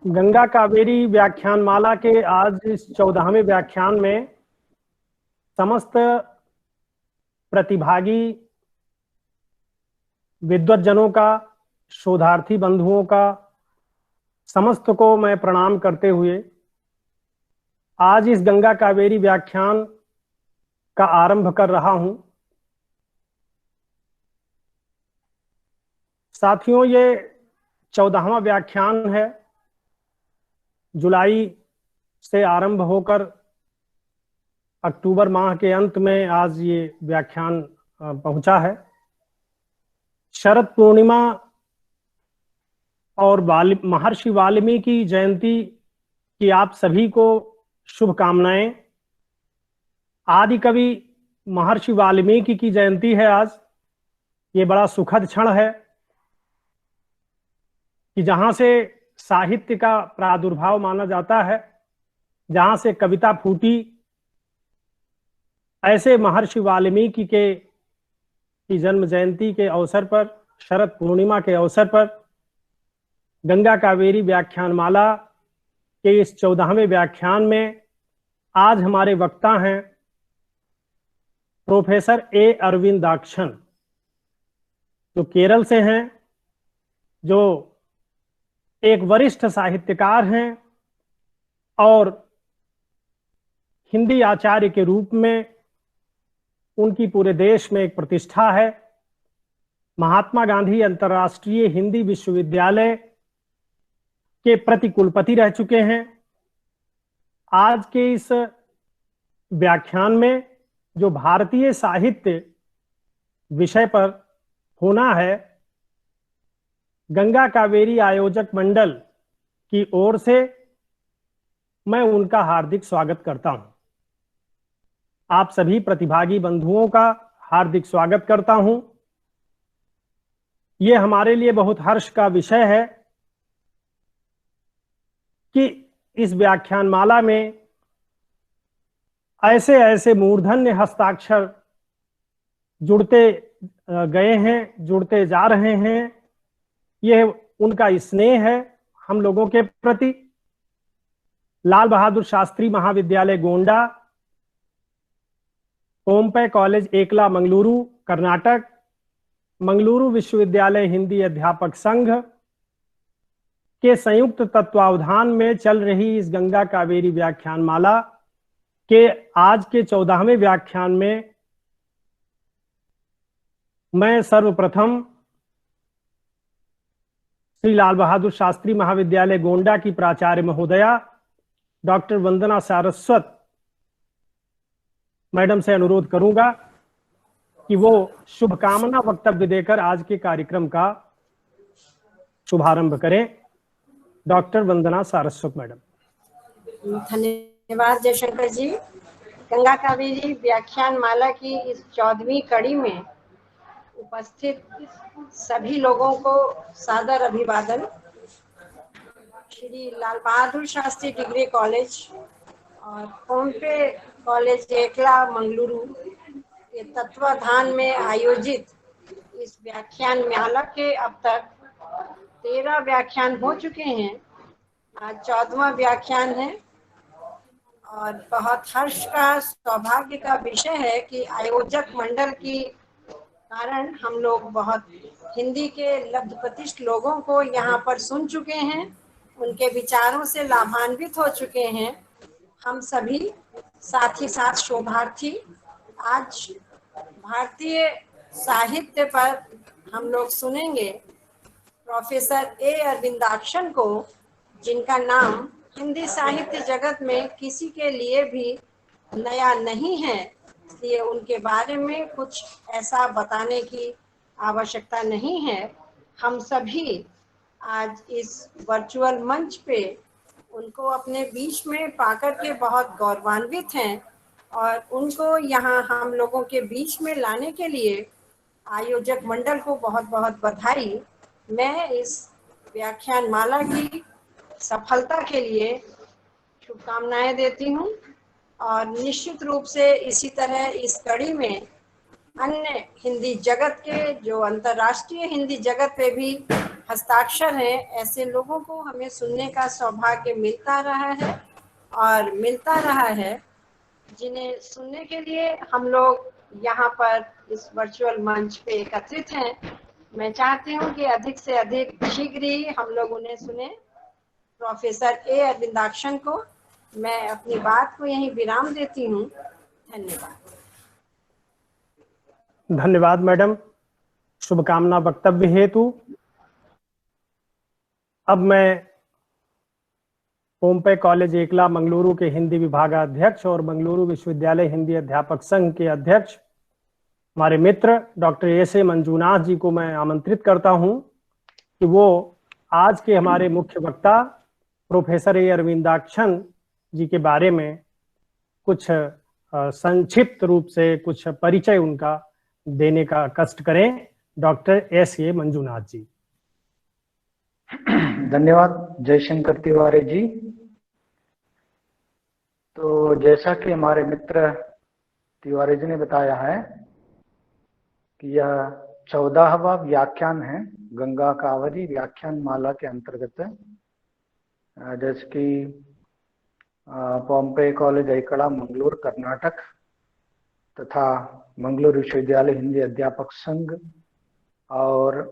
गंगा कावेरी व्याख्यान माला के आज इस 14वें व्याख्यान में समस्त प्रतिभागी विद्वज्जनों का, शोधार्थी बंधुओं का, समस्त को मैं प्रणाम करते हुए आज इस गंगा कावेरी व्याख्यान का आरंभ कर रहा हूं। साथियों, ये 14वां व्याख्यान है। जुलाई से आरंभ होकर अक्टूबर माह के अंत में आज ये व्याख्यान पहुंचा है। शरद पूर्णिमा और महर्षि वाल्मीकि जयंती की आप सभी को शुभकामनाएं। आदि कवि महर्षि वाल्मीकि की जयंती है आज। ये बड़ा सुखद क्षण है कि जहां से साहित्य का प्रादुर्भाव माना जाता है, जहां से कविता फूटी, ऐसे महर्षि वाल्मीकि की जन्म जयंती के अवसर पर, शरद पूर्णिमा के अवसर पर गंगा कावेरी व्याख्यान माला के इस 14वें व्याख्यान में आज हमारे वक्ता हैं प्रोफेसर ए अरविंदाक्षन, जो केरल से हैं, जो एक वरिष्ठ साहित्यकार हैं और हिंदी आचार्य के रूप में उनकी पूरे देश में एक प्रतिष्ठा है। महात्मा गांधी अंतर्राष्ट्रीय हिंदी विश्वविद्यालय के प्रति कुलपति रह चुके हैं। आज के इस व्याख्यान में जो भारतीय साहित्य विषय पर होना है, गंगा कावेरी आयोजक मंडल की ओर से मैं उनका हार्दिक स्वागत करता हूं। आप सभी प्रतिभागी बंधुओं का हार्दिक स्वागत करता हूं। यह हमारे लिए बहुत हर्ष का विषय है कि इस व्याख्यान माला में ऐसे ऐसे मूर्धन्य हस्ताक्षर जुड़ते गए हैं, जुड़ते जा रहे हैं। यह उनका स्नेह है हम लोगों के प्रति। लाल बहादुर शास्त्री महाविद्यालय गोंडा, पोम्पे कॉलेज एकला मंगलुरु कर्नाटक, मंगलुरु विश्वविद्यालय हिंदी अध्यापक संघ के संयुक्त तत्वावधान में चल रही इस गंगा कावेरी व्याख्यान माला के आज के 14वें व्याख्यान में मैं सर्वप्रथम श्री लाल बहादुर शास्त्री महाविद्यालय गोंडा की प्राचार्य महोदया डॉक्टर वंदना सारस्वत मैडम से अनुरोध करूंगा कि वो शुभकामना वक्तव्य देकर आज के कार्यक्रम का शुभारंभ करें। डॉक्टर वंदना सारस्वत मैडम। धन्यवाद जयशंकर जी। गंगा कावेरी व्याख्यान माला की इस 14वीं कड़ी में उपस्थित सभी लोगों को सादर अभिवादन। श्री लाल बहादुर शास्त्री डिग्री कॉलेज और पोम्पे कॉलेज एकला मंगलुरु के तत्वाधान में आयोजित इस व्याख्यान माला के अब तक 13 व्याख्यान हो चुके हैं। आज 14वां व्याख्यान है और बहुत हर्ष का, सौभाग्य का विषय है कि आयोजक मंडल की कारण हम लोग बहुत हिंदी के लब्ध प्रतिष्ठ लोगों को यहाँ पर सुन चुके हैं, उनके विचारों से लाभान्वित हो चुके हैं। हम सभी साथ ही साथ शोधार्थी आज भारतीय साहित्य पर हम लोग सुनेंगे प्रोफेसर ए अरविंदाक्षन को, जिनका नाम हिंदी साहित्य जगत में किसी के लिए भी नया नहीं है, इसलिए उनके बारे में कुछ ऐसा बताने की आवश्यकता नहीं है। हम सभी आज इस वर्चुअल मंच पे उनको अपने बीच में पाकर के बहुत गौरवान्वित हैं और उनको यहाँ हम लोगों के बीच में लाने के लिए आयोजक मंडल को बहुत बहुत बधाई। मैं इस व्याख्यान माला की सफलता के लिए शुभकामनाएं देती हूँ और निश्चित रूप से इसी तरह इस कड़ी में अन्य हिंदी जगत के, जो अंतर्राष्ट्रीय हिंदी जगत पे भी हस्ताक्षर है, ऐसे लोगों को हमें सुनने का सौभाग्य मिलता रहा है और मिलता रहा है, जिन्हें सुनने के लिए हम लोग यहाँ पर इस वर्चुअल मंच पे एकत्रित हैं। मैं चाहती हूँ कि अधिक से अधिक शीघ्र ही हम लोग उन्हें सुने। प्रोफेसर ए अरविंदाक्षन को मैं अपनी बात को यहीं विराम देती हूँ। धन्यवाद। धन्यवाद मैडम, शुभकामना वक्तव्य हेतु। अब मैं पोम्पे कॉलेज एकला मंगलुरु के हिंदी विभागाध्यक्ष और मंगलुरु विश्वविद्यालय हिंदी अध्यापक संघ के अध्यक्ष हमारे मित्र डॉक्टर एस.ए. मंजूनाथ जी को मैं आमंत्रित करता हूं कि वो आज के हमारे मुख्य वक्ता प्रोफेसर ए अरविंदाक्षन जी के बारे में कुछ संक्षिप्त रूप से कुछ परिचय उनका देने का कष्ट करें। Doctor S A. मंजूनाथ जी। धन्यवाद जयशंकर तिवारी जी। तो जैसा कि हमारे मित्र तिवारी जी ने बताया है कि यह 14वां व्याख्यान है गंगा कावरी व्याख्यान माला के अंतर्गत, जैसे कि पोम्पे कॉलेज एकड़ा मंगलुरु कर्नाटक तथा मंगलुरु विश्वविद्यालय हिंदी अध्यापक संघ और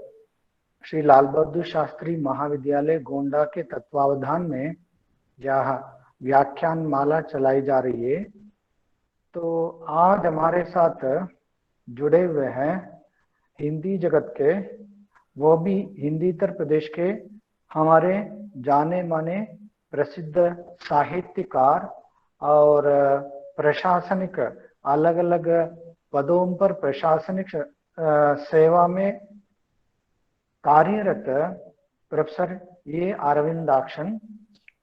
श्री लाल बहादुर शास्त्री महाविद्यालय गोंडा के तत्वावधान में यह व्याख्यान माला चलाई जा रही है। तो आज हमारे साथ जुड़े हुए हैं हिंदी जगत के, वो भी हिंदीतर प्रदेश के हमारे जाने माने प्रसिद्ध साहित्यकार और प्रशासनिक अलग अलग पदों पर प्रशासनिक सेवा में कार्यरत प्रोफेसर ए अरविंदाक्षन,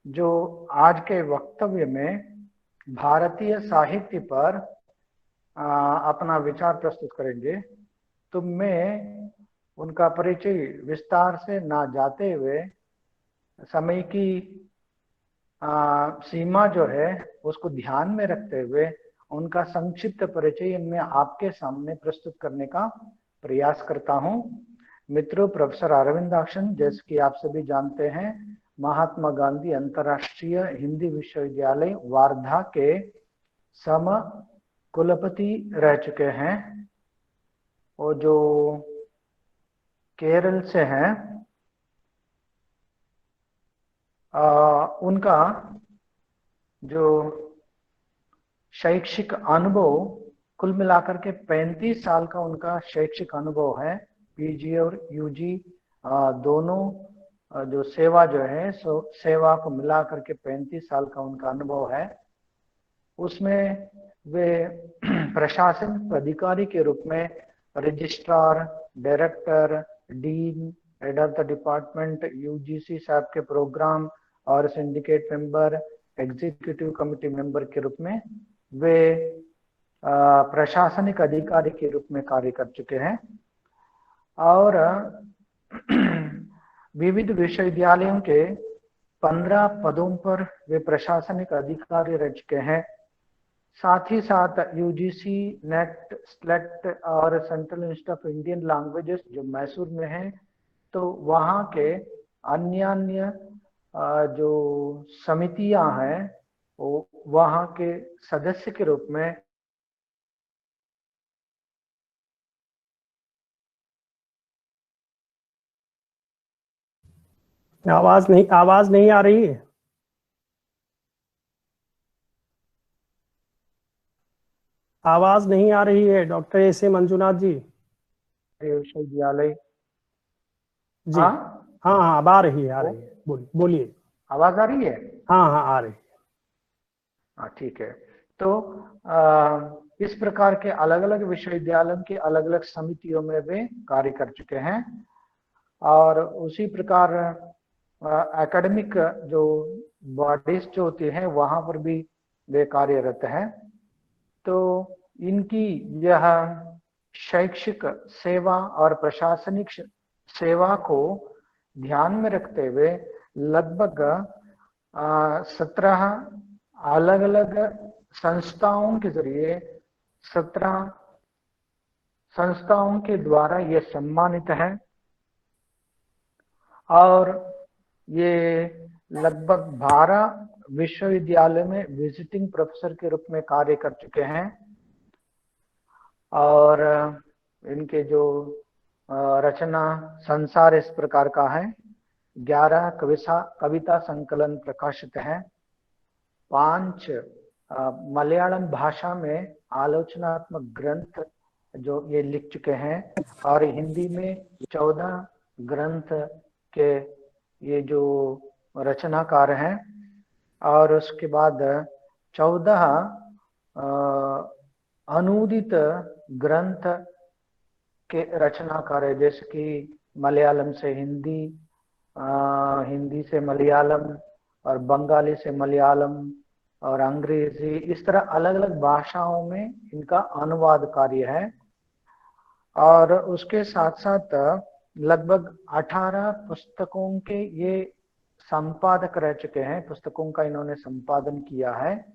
जो आज के वक्तव्य में भारतीय साहित्य पर अपना विचार प्रस्तुत करेंगे। तो मैं उनका परिचय विस्तार से ना जाते हुए समय की सीमा जो है उसको ध्यान में रखते हुए उनका संक्षिप्त परिचय मैं आपके सामने प्रस्तुत करने का प्रयास करता हूं। मित्रों, प्रोफेसर अरविंदाक्षन जैसे कि आप सभी जानते हैं महात्मा गांधी अंतर्राष्ट्रीय हिंदी विश्वविद्यालय वार्धा के सम कुलपति रह चुके हैं और जो केरल से हैं। उनका जो शैक्षिक अनुभव कुल मिलाकर के 35 साल का उनका शैक्षिक अनुभव है। पीजी और यूजी दोनों जो सेवा जो है सेवा को मिलाकर के 35 साल का उनका अनुभव है। उसमें वे प्रशासनिक अधिकारी के रूप में registrar, director, dean, head of the department, UGC साहब के प्रोग्राम और syndicate member, executive committee member के रूप में वे प्रशासनिक अधिकारी के रूप में कार्य कर चुके हैं और विविध विश्वविद्यालयों के 15 पदों पर वे प्रशासनिक अधिकारी रह चुके हैं। साथ ही साथ यूजीसी, नेट, स्लेट और central institute of Indian languages जो मैसूर में है, तो वहाँ के अन्य जो समितियां हैं वो वहाँ के सदस्य के रूप में आवाज नहीं आ रही है। आवाज नहीं आ रही है डॉक्टर एस.ए. मंजूनाथ जी। विश्वविद्यालय जी हाँ हाँ अब आ रही है, बोलिए। आवाज आ रही है? हाँ आ रही है। हाँ ठीक है। तो इस प्रकार के अलग अलग विश्वविद्यालयों की अलग अलग समितियों में वे कार्य कर चुके हैं और उसी प्रकार एकेडमिक जो बॉडीज जो होती है वहां पर भी वे कार्यरत हैं। तो इनकी यह शैक्षिक सेवा और प्रशासनिक सेवा को ध्यान में रखते हुए लगभग 17 अलग अलग संस्थाओं के जरिए 17 संस्थाओं के द्वारा ये सम्मानित है और ये लगभग 12 विश्वविद्यालय में विजिटिंग प्रोफेसर के रूप में कार्य कर चुके हैं। और इनके जो रचना संसार इस प्रकार का है, 11 कविता संकलन प्रकाशित हैं, 5 मलयालम भाषा में आलोचनात्मक ग्रंथ जो ये लिख चुके हैं, और हिंदी में 14 ग्रंथ के ये जो रचनाकार हैं। और उसके बाद 14 अनूदित ग्रंथ के रचनाकार है, जैसे कि मलयालम से हिंदी, हिंदी से मलयालम, और बंगाली से मलयालम, और अंग्रेजी, इस तरह अलग अलग भाषाओं में इनका अनुवाद कार्य है। और उसके साथ साथ लगभग 18 पुस्तकों के ये संपादक रह चुके हैं, पुस्तकों का इन्होंने संपादन किया है।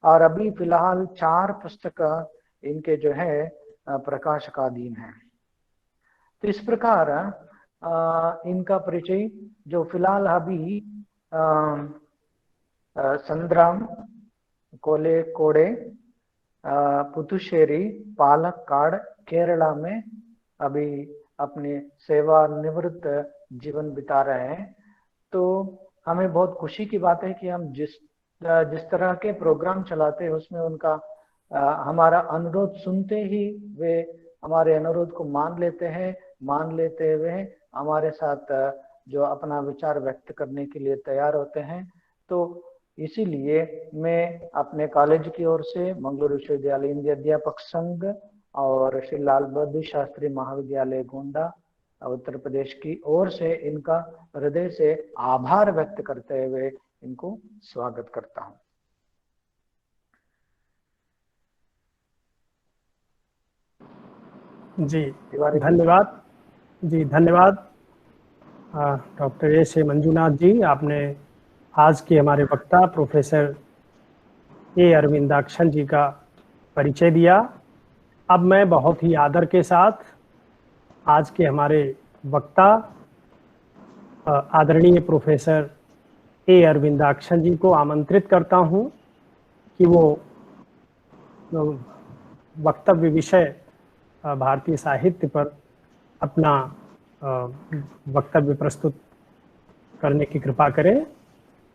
और अभी फिलहाल 4 पुस्तक इनके जो है प्रकाशकाधीन है। तो इस प्रकार इनका परिचय जो फिलहाल अभी संद्राम, कोले, पुदुचेरी, पालक्काड, केरला में अभी अपने सेवानिवृत्त जीवन बिता रहे हैं। तो हमें बहुत खुशी की बात है कि हम जिस तरह के प्रोग्राम चलाते हैं उसमें उनका हमारा अनुरोध सुनते ही वे हमारे अनुरोध को मान लेते हैं, मान लेते हुए हमारे साथ जो अपना विचार व्यक्त करने के लिए तैयार होते हैं। तो इसीलिए मैं अपने कॉलेज की ओर से, मंगलुरु विश्वविद्यालय हिंदी अध्यापक संघ और श्री लाल बहादुर शास्त्री महाविद्यालय गोंडा उत्तर प्रदेश की ओर से इनका हृदय से आभार व्यक्त करते हुए इनको स्वागत करता हूं। जी धन्यवाद। जी धन्यवाद डॉक्टर एस ए मंजुनाथ जी। आपने आज के हमारे वक्ता प्रोफेसर ए अरविंदाक्षन जी का परिचय दिया। अब मैं बहुत ही आदर के साथ आज के हमारे वक्ता आदरणीय प्रोफेसर ए अरविंदाक्षन जी को आमंत्रित करता हूं कि वो वक्तव्य विषय भारतीय साहित्य पर अपना वक्तव्य प्रस्तुत करने की कृपा करें।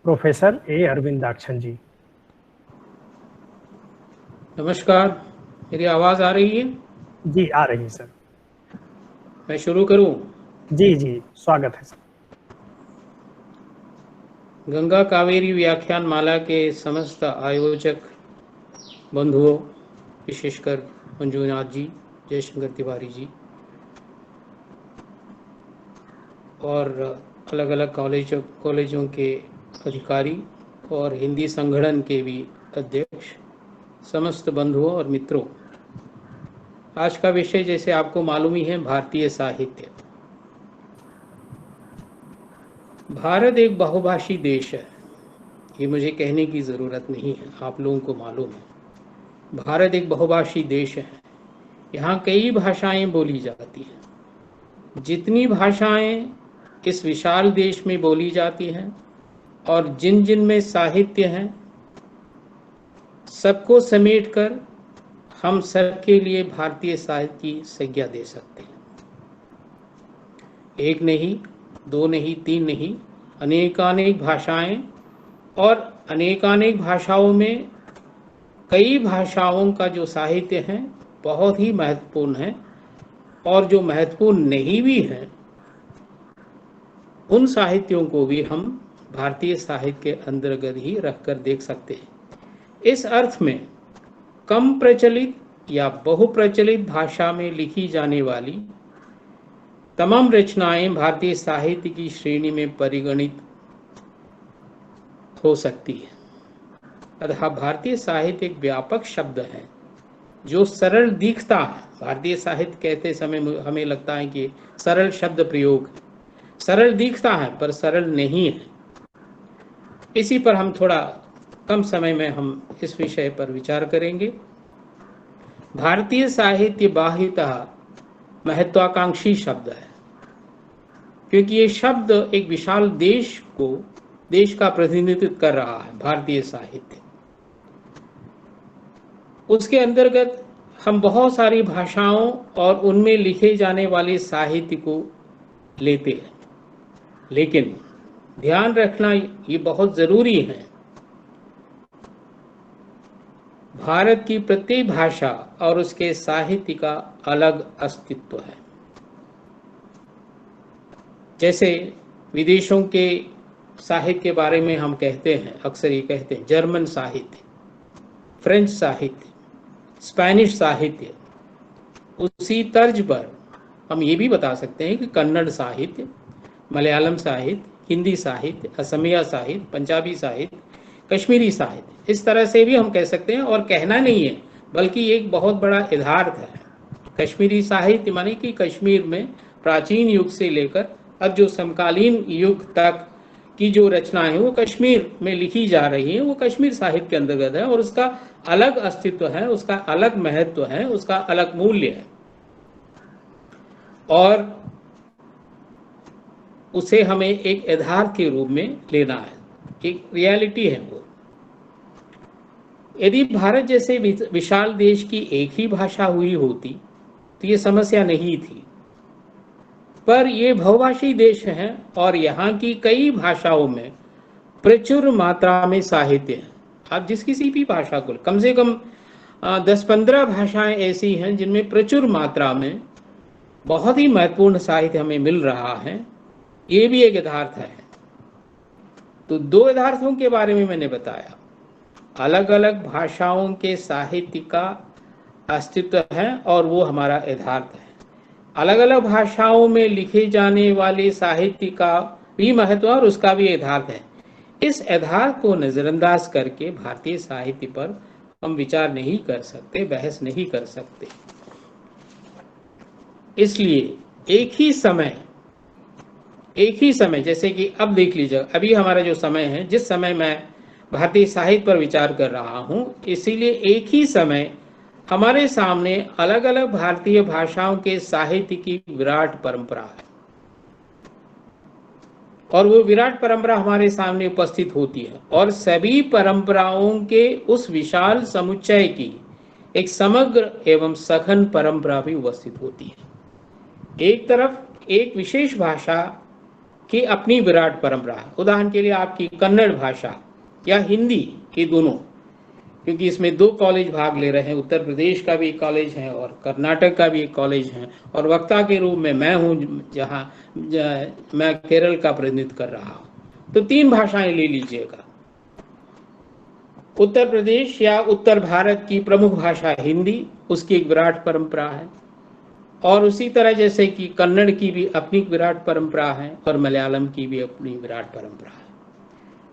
प्रोफेसर ए अरविंदाक्षन जी। नमस्कार, मेरी आवाज आ रही है? जी आ रही है सर। मैं शुरू करूं? जी स्वागत है सर। गंगा कावेरी व्याख्यान माला के समस्त आयोजक बंधुओं, विशेषकर मंजुनाथ जी, जयशंकर तिवारी जी, और अलग अलग कॉलेजों के अधिकारी और हिंदी संगठन के भी अध्यक्ष, समस्त बंधुओं और मित्रों, आज का विषय जैसे आपको मालूम ही है, भारतीय साहित्य। भारत एक बहुभाषी देश है, ये मुझे कहने की ज़रूरत नहीं है, आप लोगों को मालूम है। भारत एक बहुभाषी देश है, यहाँ कई भाषाएं बोली जाती हैं। जितनी भाषाएं इस विशाल देश में बोली जाती हैं और जिन जिन में साहित्य हैं, सबको समेटकर हम सबके लिए भारतीय साहित्य की संज्ञा दे सकते हैं। एक नहीं, दो नहीं, तीन नहीं, अनेकानेक भाषाएं, और अनेकानेक भाषाओं में कई भाषाओं का जो साहित्य है बहुत ही महत्वपूर्ण है, और जो महत्वपूर्ण नहीं भी है उन साहित्यों को भी हम भारतीय साहित्य के अंतर्गत ही रखकर देख सकते हैं। इस अर्थ में कम प्रचलित या बहुप्रचलित भाषा में लिखी जाने वाली तमाम रचनाएं भारतीय साहित्य की श्रेणी में परिगणित हो सकती है। अतः भारतीय साहित्य एक व्यापक शब्द है जो सरल दिखता है। भारतीय साहित्य कहते समय हमें लगता है कि सरल शब्द प्रयोग, सरल दिखता है पर सरल नहीं है। इसी पर हम थोड़ा कम समय में हम इस विषय पर विचार करेंगे। भारतीय साहित्य बाह्यतः महत्वाकांक्षी शब्द है, क्योंकि ये शब्द एक विशाल देश का प्रतिनिधित्व कर रहा है, भारतीय साहित्य। उसके अंतर्गत हम बहुत सारी भाषाओं और उनमें लिखे जाने वाले साहित्य को लेते हैं, लेकिन ध्यान रखना ये बहुत जरूरी है, भारत की प्रत्येक भाषा और उसके साहित्य का अलग अस्तित्व है। जैसे विदेशों के साहित्य के बारे में हम कहते हैं, अक्सर ये कहते हैं जर्मन साहित्य, फ्रेंच साहित्य, स्पेनिश साहित्य, उसी तर्ज पर हम ये भी बता सकते हैं कि कन्नड़ साहित्य, मलयालम साहित्य, हिंदी साहित्य, असमिया साहित्य, पंजाबी साहित्य, कश्मीरी साहित्य, इस तरह से भी हम कह सकते हैं। और कहना नहीं है बल्कि एक बहुत बड़ा यथार्थ है। कश्मीरी साहित्य माने कि कश्मीर में प्राचीन युग से लेकर अब जो समकालीन युग तक की जो रचनाएं हैं वो कश्मीर में लिखी जा रही हैं, वो कश्मीर साहित्य के अंतर्गत है और उसका अलग अस्तित्व है, उसका अलग महत्व है, उसका अलग मूल्य है और उसे हमें एक यथार्थ के रूप में लेना है, एक रियलिटी है वो। यदि भारत जैसे विशाल देश की एक ही भाषा हुई होती तो ये समस्या नहीं थी, पर ये बहुभाषी देश है और यहाँ की कई भाषाओं में प्रचुर मात्रा में साहित्य है। आप जिस किसी भी भाषा को कम से कम 10-15 भाषाएं ऐसी हैं जिनमें प्रचुर मात्रा में बहुत ही महत्वपूर्ण साहित्य हमें मिल रहा है, ये भी एक यथार्थ है। तो दो यथार्थों के बारे में मैंने बताया, अलग अलग भाषाओं के साहित्य का अस्तित्व है और वो हमारा यथार्थ है। अलग अलग भाषाओं में लिखे जाने वाले साहित्य का भी महत्व और उसका भी यथार्थ है। इस यथार्थ को नजरअंदाज करके भारतीय साहित्य पर हम विचार नहीं कर सकते, बहस नहीं कर सकते। इसलिए एक ही समय जैसे कि अब देख लीजिए, अभी हमारा जो समय है, जिस समय मैं भारतीय साहित्य पर विचार कर रहा हूं, इसीलिए एक ही समय हमारे सामने अलग अलग भारतीय भाषाओं के साहित्य की विराट परंपरा है और वो विराट परंपरा हमारे सामने उपस्थित होती है और सभी परंपराओं के उस विशाल समुच्चय की एक समग्र एवं सघन परंपरा भी उपस्थित होती है। एक तरफ एक विशेष भाषा की अपनी विराट परंपरा है, उदाहरण के लिए आपकी कन्नड़ भाषा या हिंदी के दोनों, क्योंकि इसमें 2 कॉलेज भाग ले रहे हैं, उत्तर प्रदेश का भी एक कॉलेज है और कर्नाटक का भी एक कॉलेज है और वक्ता के रूप में मैं हूं जहां मैं केरल का प्रतिनिधित्व कर रहा हूं। तो 3 भाषाएं ले लीजिएगा। उत्तर प्रदेश या उत्तर भारत की प्रमुख भाषा हिंदी, उसकी एक विराट परंपरा है और उसी तरह जैसे कि कन्नड़ की भी अपनी विराट परंपरा है और मलयालम की भी अपनी विराट परंपरा है।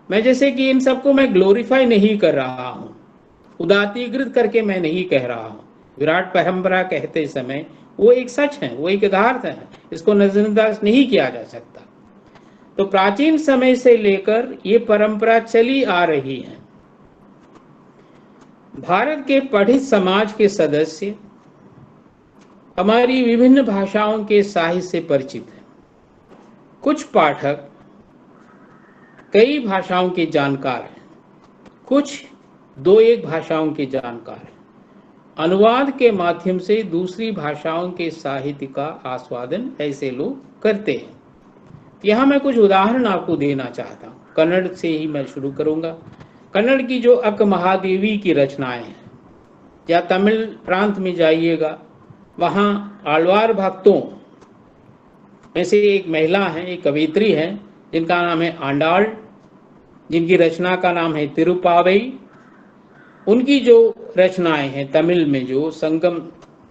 मैं जैसे कि इन सबको मैं ग्लोरीफाई नहीं कर रहा हूं, उदात्तीकृत करके मैं नहीं कह रहा हूं। विराट परंपरा कहते समय वो एक सच है, वो एक यथार्थ है, इसको नजरअंदाज नहीं किया जा सकता। तो प्राचीन समय से लेकर ये परंपरा चली आ रही है। भारत के पढ़ित समाज के सदस्य हमारी विभिन्न भाषाओं के साहित्य से परिचित हैं। कुछ पाठक कई भाषाओं के जानकार हैं, कुछ 2-1 भाषाओं के जानकार हैं। अनुवाद के माध्यम से दूसरी भाषाओं के साहित्य का आस्वादन ऐसे लोग करते हैं। यहाँ मैं कुछ उदाहरण आपको देना चाहता हूँ। कन्नड़ से ही मैं शुरू करूँगा। कन्नड़ की जो अक्क महादेवी की रचनाएं हैं, या तमिल प्रांत में जाइएगा, वहाँ आಳ್वार भक्तों में से एक महिला है, एक कवियत्री है जिनका नाम है आंडाल, जिनकी रचना का नाम है तिरुपावई। उनकी जो रचनाएं हैं तमिल में, जो संगम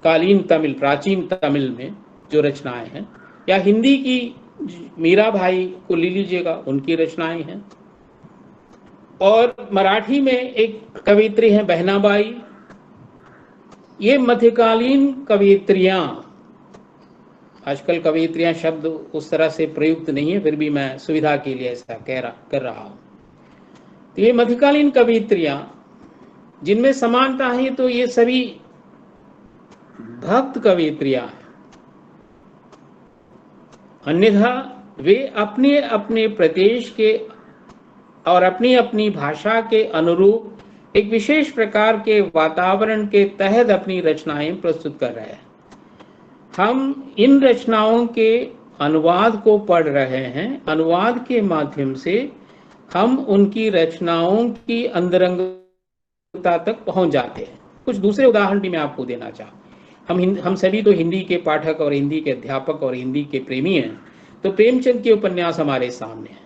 कालीन तमिल, प्राचीन तमिल में जो रचनाएं हैं, या हिंदी की मीरा भाई को ले लीजिएगा, उनकी रचनाएं हैं। और मराठी में एक कवियत्री है बहनाबाई। ये मध्यकालीन कवियत्रियां, आजकल कवियत्रियां शब्द उस तरह से प्रयुक्त नहीं है, फिर भी मैं सुविधा के लिए ऐसा कर रहा हूं। तो ये मध्यकालीन कवियत्रियां जिनमें समानता है, तो ये सभी भक्त कवियत्रियां हैं। अन्यथा वे अपने अपने प्रदेश के और अपनी अपनी भाषा के अनुरूप एक विशेष प्रकार के वातावरण के तहत अपनी रचनाएं प्रस्तुत कर रहे हैं। हम इन रचनाओं के अनुवाद को पढ़ रहे हैं। अनुवाद के माध्यम से हम उनकी रचनाओं की अंतरंगता तक पहुंच जाते हैं। कुछ दूसरे उदाहरण भी मैं आपको देना चाहूँ। हम सभी तो हिंदी के पाठक और हिंदी के अध्यापक और हिंदी के प्रेमी हैं, तो प्रेमचंद के उपन्यास हमारे सामने हैं।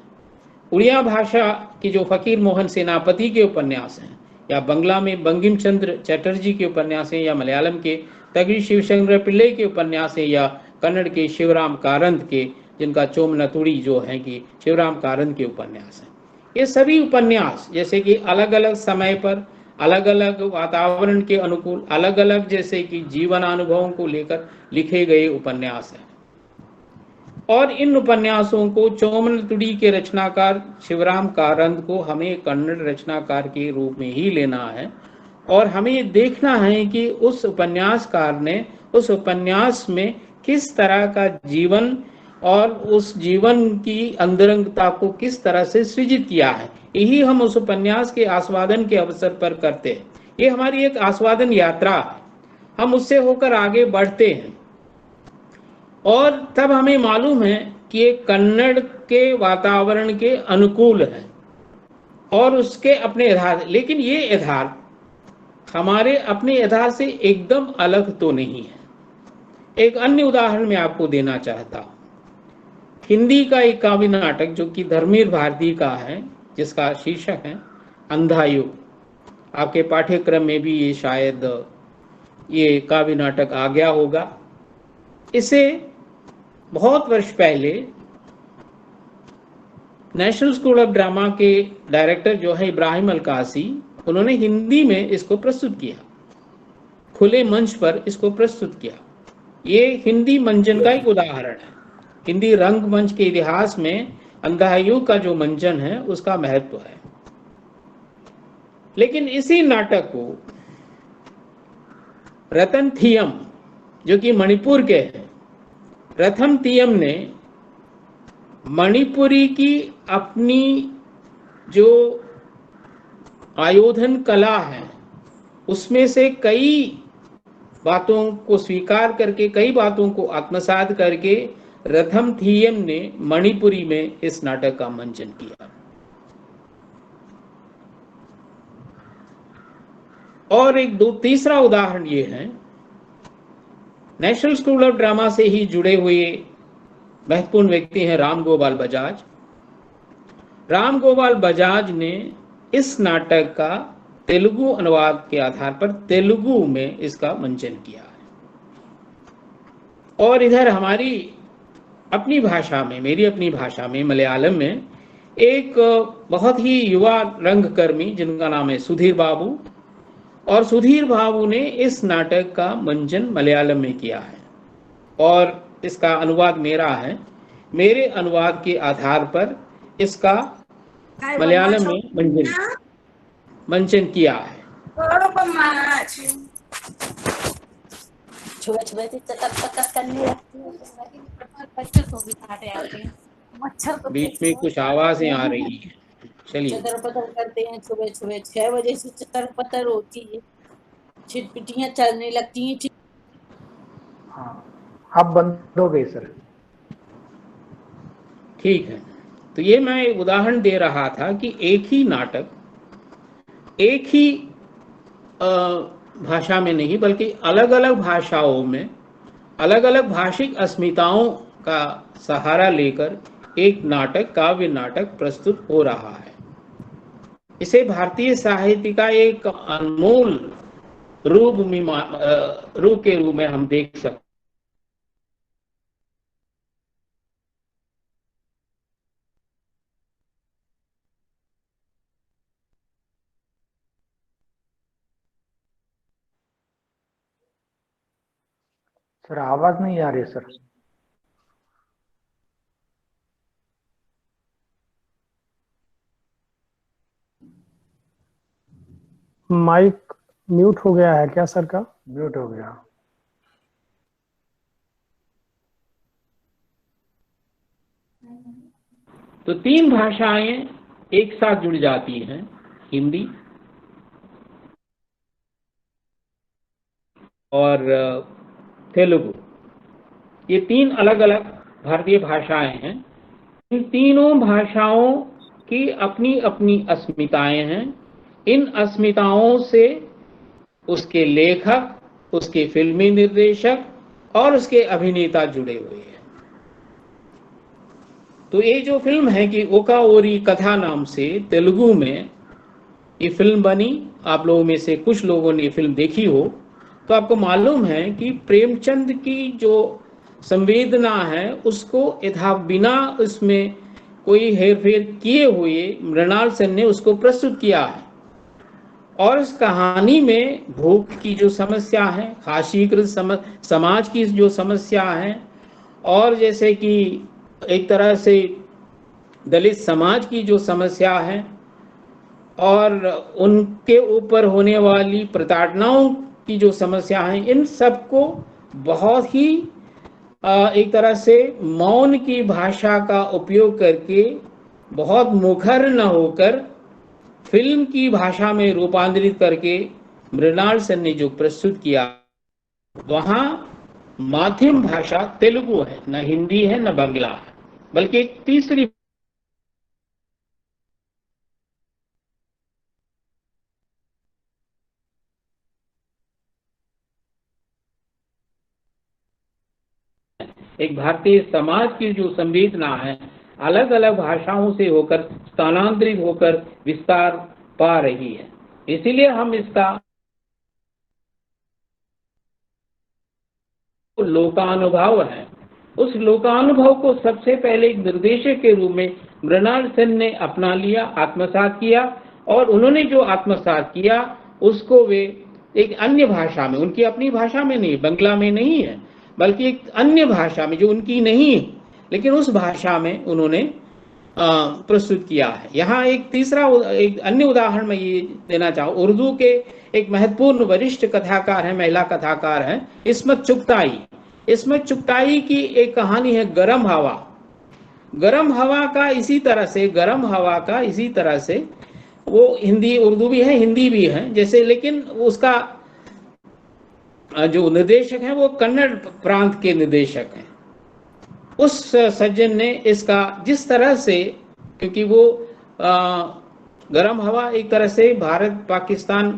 उड़िया भाषा की जो फकीर मोहन सेनापति के उपन्यास हैं, या बंगला में बंकिम चंद्र चटर्जी के उपन्यास हैं, या मलयालम के तगड़ी शिवशंकर पिल्ले के उपन्यास हैं, या कन्नड़ के शिवराम कारंत के, जिनका चोमनतुड़ी जो है कि शिवराम कारंत के उपन्यास हैं। ये सभी उपन्यास जैसे कि अलग अलग समय पर अलग अलग वातावरण के अनुकूल अलग अलग जैसे कि जीवन अनुभवों को लेकर लिखे गए उपन्यास हैं। और इन उपन्यासों को चोमनतुड़ी के रचनाकार शिवराम कारंत को हमें कन्नड़ रचनाकार के रूप में ही लेना है, और हमें देखना है कि उस उपन्यासकार ने उस उपन्यास में किस तरह का जीवन और उस जीवन की अंतरंगता को किस तरह से सृजित किया है। यही हम उस उपन्यास के आस्वादन के अवसर पर करते हैं। ये हमारी एक आस्वादन यात्रा है, हम उससे होकर आगे बढ़ते हैं, और तब हमें मालूम है कि ये कन्नड़ के वातावरण के अनुकूल है और उसके अपने आधार, लेकिन ये आधार हमारे अपने आधार से एकदम अलग तो नहीं है। एक अन्य उदाहरण मैं आपको देना चाहता हूँ। हिंदी का एक काव्य नाटक जो कि धर्मवीर भारती का है, जिसका शीर्षक है अंधा युग। आपके पाठ्यक्रम में भी ये शायद ये काव्य नाटक आ गया होगा। इसे बहुत वर्ष पहले नेशनल स्कूल ऑफ ड्रामा के डायरेक्टर जो है इब्राहिम अलकासी, उन्होंने हिंदी में इसको प्रस्तुत किया, खुले मंच पर इसको प्रस्तुत किया। ये हिंदी मंचन का एक उदाहरण है। हिंदी रंगमंच के इतिहास में अंधायुग का जो मंचन है उसका महत्व है। लेकिन इसी नाटक को रतन थियम जो कि मणिपुर के हैं, रतन थियम ने मणिपुरी की अपनी जो आयोधन कला है उसमें से कई बातों को स्वीकार करके, कई बातों को आत्मसात करके रतन थियम ने मणिपुरी में इस नाटक का मंचन किया। और एक तीसरा उदाहरण ये है, नेशनल स्कूल ऑफ ड्रामा से ही जुड़े हुए महत्वपूर्ण व्यक्ति हैं राम गोपाल बजाज। राम गोपाल बजाज ने इस नाटक का तेलुगु अनुवाद के आधार पर तेलुगु में इसका मंचन किया है। और इधर हमारी अपनी भाषा में, मेरी अपनी भाषा में मलयालम में एक बहुत ही युवा रंगकर्मी जिनका नाम है सुधीर बाबू, और सुधीर बाबू ने इस नाटक का मंचन मलयालम में किया है, और इसका अनुवाद मेरा है। मेरे अनुवाद के आधार पर इसका मलयालम में मंचन किया है। बीच में कुछ आवाजें आ रही है, चलिए। चतर पतर करते हैं, सुबह सुबह 6 बजे से चतर पतर होती है, छिटपिटियां चलने लगती हैं। हाँ, अब बंद हो गई सर। ठीक है, तो ये मैं एक उदाहरण दे रहा था कि एक ही नाटक एक ही भाषा में नहीं बल्कि अलग अलग भाषाओं में अलग अलग भाषिक अस्मिताओं का सहारा लेकर एक नाटक, काव्य नाटक प्रस्तुत हो रहा है। इसे भारतीय साहित्य का एक अनमोल रूप के रूप में हम देख सकते हैं। सर आवाज नहीं आ रही है सर। माइक म्यूट हो गया है क्या सर का? म्यूट हो गया। तो 3 भाषाएं एक साथ जुड़ जाती हैं, हिंदी और तेलुगु। ये 3 अलग अलग भारतीय भाषाएं हैं। इन तीनों भाषाओं की अपनी अपनी अस्मिताएं हैं। इन अस्मिताओं से उसके लेखक, उसके फिल्मी निर्देशक और उसके अभिनेता जुड़े हुए हैं। तो ये जो फिल्म है कि ओका ओरी कथा नाम से तेलुगु में ये फिल्म बनी, आप लोगों में से कुछ लोगों ने ये फिल्म देखी हो तो आपको मालूम है कि प्रेमचंद की जो संवेदना है उसको यथा बिना उसमें कोई हेरफेर किए हुए मृणाल सेन ने उसको प्रस्तुत किया है। और इस कहानी में भूख की जो समस्या है, खासीकृत समाज की जो समस्या है, और जैसे कि एक तरह से दलित समाज की जो समस्या है और उनके ऊपर होने वाली प्रताड़नाओं की जो समस्या है, इन सबको बहुत ही एक तरह से मौन की भाषा का उपयोग करके, बहुत मुखर न होकर फिल्म की भाषा में रूपांतरित करके मृणाल सेन ने जो प्रस्तुत किया, वहां माध्यम भाषा तेलुगु है, न हिंदी है न बंगला है, बल्कि एक तीसरी एक भारतीय समाज की जो संवेदना है अलग अलग भाषाओं से होकर स्थानांतरित होकर विस्तार पा रही है। इसीलिए हम इसका लोकानुभव है, उस लोकानुभव को सबसे पहले एक निर्देशक के रूप में मृणाल सेन ने अपना लिया, आत्मसात किया, और उन्होंने जो आत्मसात किया उसको वे एक अन्य भाषा में, उनकी अपनी भाषा में नहीं, बंगला में नहीं है, बल्कि एक अन्य भाषा में जो उनकी नहीं है, लेकिन उस भाषा में उन्होंने प्रस्तुत किया है। यहाँ एक तीसरा एक अन्य उदाहरण मैं ये देना चाहूँ, उर्दू के एक महत्वपूर्ण वरिष्ठ कथाकार है, महिला कथाकार है इस्मत चुगताई। इस्मत चुगताई की एक कहानी है गरम हवा। गरम हवा का इसी तरह से वो हिंदी उर्दू भी है, हिंदी भी है जैसे, लेकिन उसका जो निर्देशक है वो कन्नड़ प्रांत के निर्देशक हैं। उस सज्जन ने इसका जिस तरह से, क्योंकि वो गरम हवा एक तरह से भारत पाकिस्तान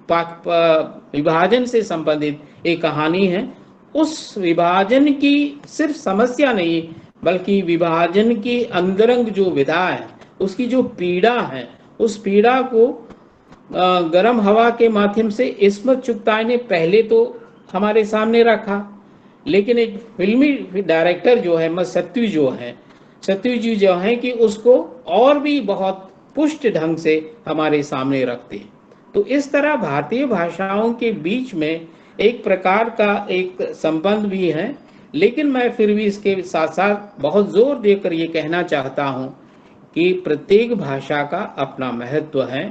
विभाजन से संबंधित एक कहानी है। उस विभाजन की सिर्फ समस्या नहीं, बल्कि विभाजन की अंतरंग जो विधा है, उसकी जो पीड़ा है, उस पीड़ा को गरम हवा के माध्यम से इस्मत चुगताई ने पहले तो हमारे सामने रखा, लेकिन एक फिल्मी डायरेक्टर जो है सत्यु जी जो है कि उसको और भी बहुत पुष्ट ढंग से हमारे सामने रखते हैं। तो इस तरह भारतीय भाषाओं के बीच में एक प्रकार का एक संबंध भी है, लेकिन मैं फिर भी इसके साथ साथ बहुत जोर देकर ये कहना चाहता हूँ कि प्रत्येक भाषा का अपना महत्व है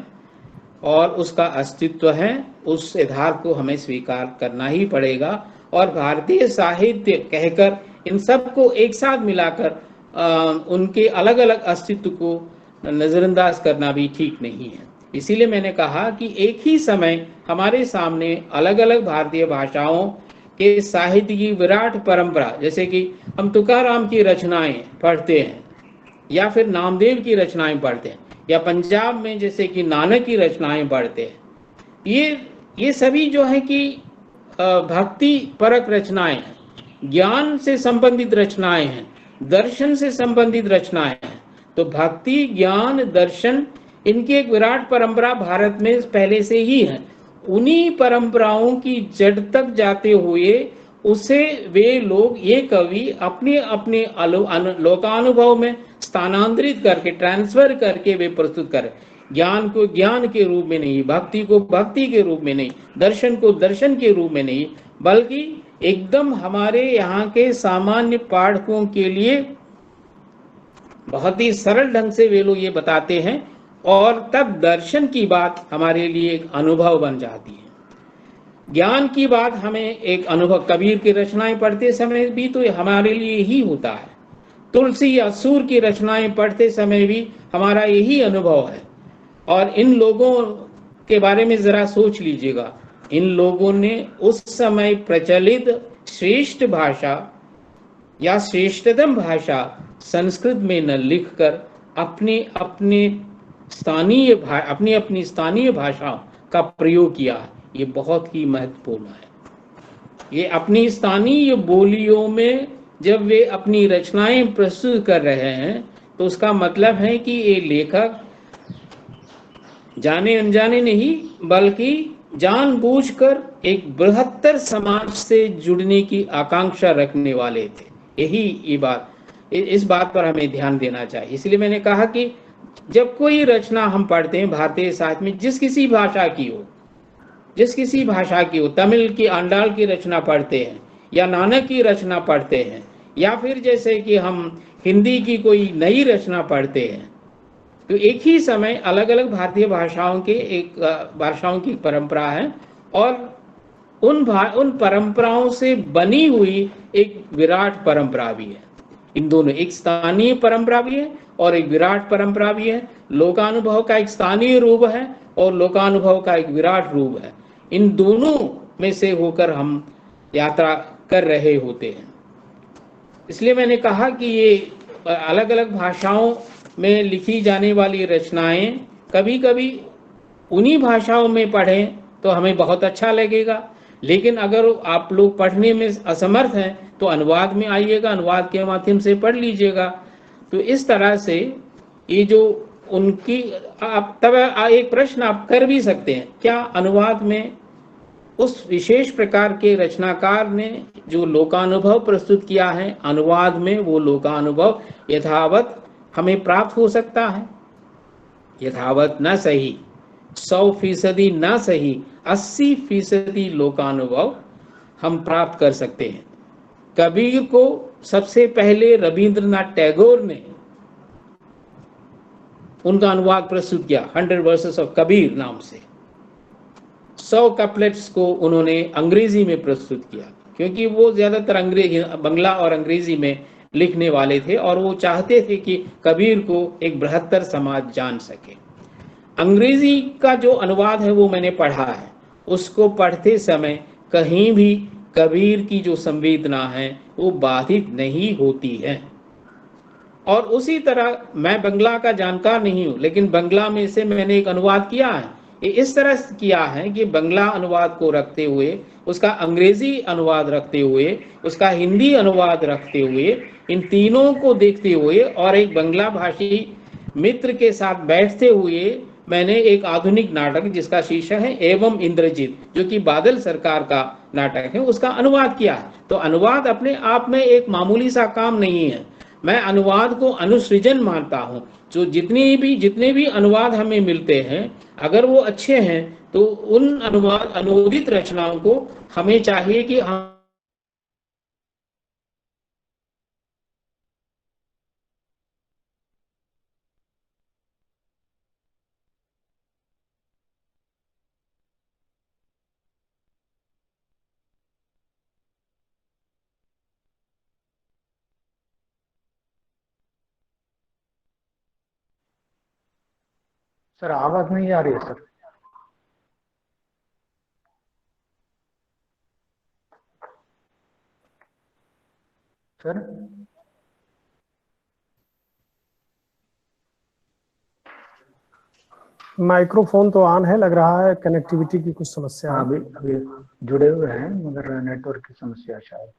और उसका अस्तित्व है, उस यथार्थ को हमें स्वीकार करना ही पड़ेगा। और भारतीय साहित्य कहकर इन सबको एक साथ मिलाकर उनके अलग अलग अस्तित्व को नज़रअंदाज करना भी ठीक नहीं है। इसीलिए मैंने कहा कि एक ही समय हमारे सामने अलग अलग भारतीय भाषाओं के साहित्य की विराट परंपरा, जैसे कि हम तुकाराम की रचनाएं पढ़ते हैं या फिर नामदेव की रचनाएं पढ़ते हैं, या पंजाब में जैसे कि नानक की रचनाएं पढ़ते हैं, ये सभी जो है कि भक्ति परक रचनाएं हैं, ज्ञान से संबंधित रचनाएं हैं, दर्शन से संबंधित रचनाएं हैं। तो भक्ति, ज्ञान, दर्शन, इनकी एक विराट परंपरा भारत में पहले से ही है। उन्हीं परंपराओं की जड़ तक जाते हुए उसे वे लोग, ये कवि अपने अपने लोकानुभव में स्थानांतरित करके, ट्रांसफर करके वे प्रस्तुत करें। ज्ञान को ज्ञान के रूप में नहीं, भक्ति को भक्ति के रूप में नहीं, दर्शन को दर्शन के रूप में नहीं, बल्कि एकदम हमारे यहाँ के सामान्य पाठकों के लिए बहुत ही सरल ढंग से वे लोग ये बताते हैं, और तब दर्शन की बात हमारे लिए एक अनुभव बन जाती है। ज्ञान की बात हमें एक अनुभव, कबीर की रचनाएं पढ़ते समय भी तो हमारे लिए ही होता है। तुलसी या सूर की रचनाएं पढ़ते समय भी हमारा यही अनुभव है। और इन लोगों के बारे में जरा सोच लीजिएगा, इन लोगों ने उस समय प्रचलित श्रेष्ठ भाषा या श्रेष्ठतम भाषा संस्कृत में न लिखकर अपनी अपनी स्थानीय भाषाओं का प्रयोग किया। ये बहुत ही महत्वपूर्ण है। ये अपनी स्थानीय बोलियों में जब वे अपनी रचनाएं प्रस्तुत कर रहे हैं तो उसका मतलब है कि ये लेखक जाने अनजाने नहीं बल्कि जानबूझकर एक बृहत्तर समाज से जुड़ने की आकांक्षा रखने वाले थे। यही इस बात पर हमें ध्यान देना चाहिए। इसलिए मैंने कहा कि जब कोई रचना हम पढ़ते हैं भारतीय साहित्य में, जिस किसी भाषा की हो, तमिल की आंडाल की रचना पढ़ते हैं या नानक की रचना पढ़ते हैं, या फिर जैसे कि हम हिंदी की कोई नई रचना पढ़ते हैं, तो एक ही समय अलग अलग भारतीय भाषाओं की परंपरा है और उन परंपराओं से बनी हुई एक विराट परंपरा भी है। इन दोनों, एक स्थानीय परंपरा भी है और एक विराट परंपरा भी है। लोकानुभव का एक स्थानीय रूप है और लोकानुभव का एक विराट रूप है। इन दोनों में से होकर हम यात्रा कर रहे होते हैं। इसलिए मैंने कहा कि ये अलग अलग भाषाओं में लिखी जाने वाली रचनाएं कभी कभी उन्हीं भाषाओं में पढ़ें तो हमें बहुत अच्छा लगेगा, लेकिन अगर आप लोग पढ़ने में असमर्थ हैं तो अनुवाद में आइएगा, अनुवाद के माध्यम से पढ़ लीजिएगा। तो इस तरह से ये जो उनकी तब एक प्रश्न आप कर भी सकते हैं, क्या अनुवाद में उस विशेष प्रकार के रचनाकार ने जो लोकानुभव प्रस्तुत किया है, अनुवाद में वो लोकानुभव यथावत हमें प्राप्त हो सकता है? यथावत न सही, 100% न सही, 80% लोकानुभव हम प्राप्त कर सकते हैं। कबीर को सबसे पहले रविंद्रनाथ टैगोर ने उनका अनुवाद प्रस्तुत किया, 100 वर्सेस ऑफ कबीर नाम से। 100 कपलेट्स को उन्होंने अंग्रेजी में प्रस्तुत किया, क्योंकि वो ज्यादातर अंग्रेजी, बंगला और अंग्रेजी में लिखने वाले थे और वो चाहते थे कि कबीर को एक बृहत्तर समाज जान सके। अंग्रेजी का जो अनुवाद है वो मैंने पढ़ा है, उसको पढ़ते समय कहीं भी कबीर की जो संवेदना है वो बाधित नहीं होती है। और उसी तरह मैं बंगला का जानकार नहीं हूं, लेकिन बंगला में से मैंने एक अनुवाद किया है। ये इस तरह किया है कि बंगला अनुवाद को रखते हुए, उसका अंग्रेजी अनुवाद रखते हुए, उसका हिंदी अनुवाद रखते हुए, इन तीनों को देखते हुए और एक बंगला भाषी मित्र के साथ बैठते हुए मैंने एक आधुनिक नाटक जिसका शीर्षक है एवं इंद्रजीत, जो कि बादल सरकार का नाटक है, उसका अनुवाद किया है। तो अनुवाद अपने आप में एक मामूली सा काम नहीं है। मैं अनुवाद को अनुसृजन मानता हूँ। जो जितने भी अनुवाद हमें मिलते हैं, अगर वो अच्छे हैं तो उन अनुवादित रचनाओं को हमें चाहिए कि हम सर आवाज नहीं आ रही है सर। सर माइक्रोफोन तो ऑन है, लग रहा है कनेक्टिविटी की कुछ समस्या है। अभी जुड़े हुए हैं मगर नेटवर्क की समस्या शायद।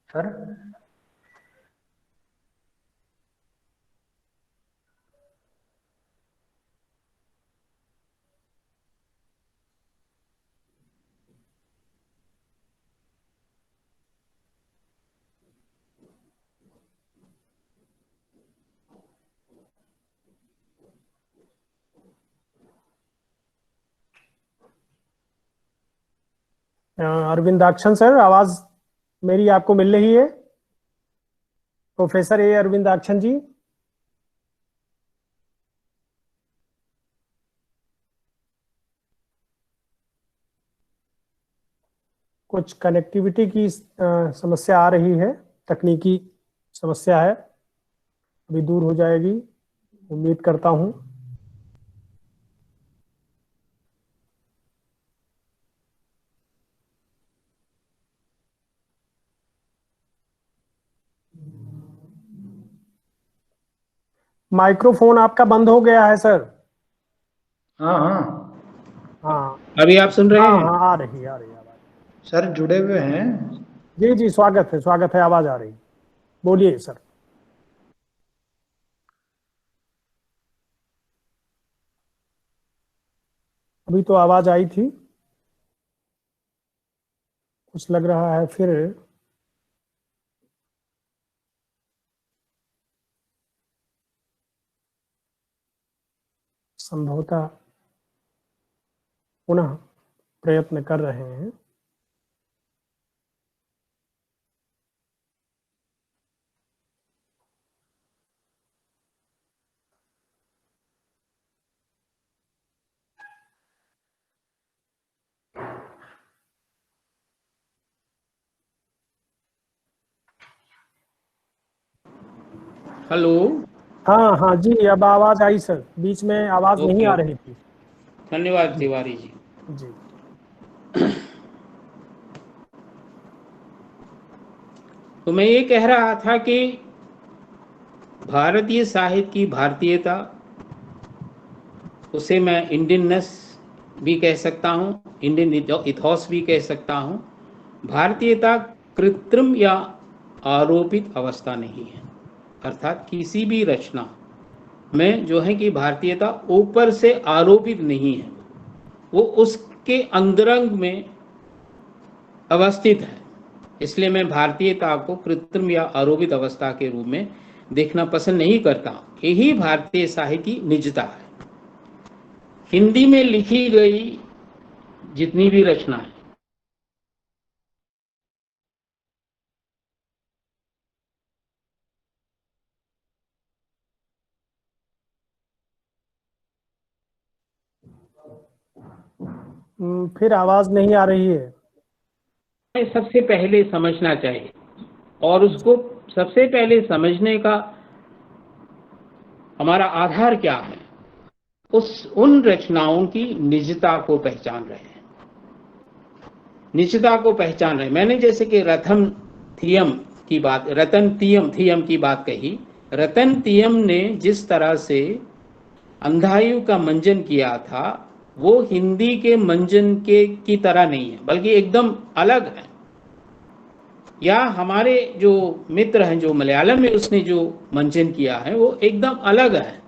सर अरविंदाक्षन सर, आवाज मेरी आपको मिल रही है? प्रोफेसर ए अरविंदाक्षन जी। कुछ कनेक्टिविटी की समस्या आ रही है, तकनीकी समस्या है, अभी दूर हो जाएगी उम्मीद करता हूं। माइक्रोफोन आपका बंद हो गया है सर। हाँ हाँ हाँ अभी आप सुन रहे हाँ हैं? हाँ, आ रही आवाज। सर जुड़े हुए हैं। जी जी, स्वागत है, आवाज आ रही, बोलिए सर। अभी तो आवाज आई थी, कुछ लग रहा है फिर संभवतः पुनः प्रयत्न कर रहे हैं। हेलो। हाँ हाँ जी, अब आवाज आई सर, बीच में आवाज नहीं आ ओके, रही थी। धन्यवाद तिवारी जी। जी तो मैं ये कह रहा था कि भारतीय साहित्य की भारतीयता, उसे मैं इंडियननेस भी कह सकता हूँ, इंडियन इथॉस भी कह सकता हूँ। भारतीयता कृत्रिम या आरोपित अवस्था नहीं है, अर्थात किसी भी रचना में जो है कि भारतीयता ऊपर से आरोपित नहीं है, वो उसके अंतरंग में अवस्थित है। इसलिए मैं भारतीयता को कृत्रिम या आरोपित अवस्था के रूप में देखना पसंद नहीं करता। यही भारतीय साहित्य की निजता है। हिंदी में लिखी गई जितनी भी रचनाएं, फिर आवाज नहीं आ रही है। सबसे पहले समझना चाहिए, और उसको सबसे पहले समझने का हमारा आधार क्या है? उन रचनाओं की निजता को पहचान रहे हैं, निजता को पहचान रहे। मैंने जैसे कि रतन थियम की बात कही। रतन तियम ने जिस तरह से अंधायु का मंजन किया था, वो हिंदी के मंजन की तरह नहीं है, बल्कि एकदम अलग है। या हमारे जो मित्र हैं, जो मलयालम में उसने जो मंचन किया है, वो एकदम अलग है।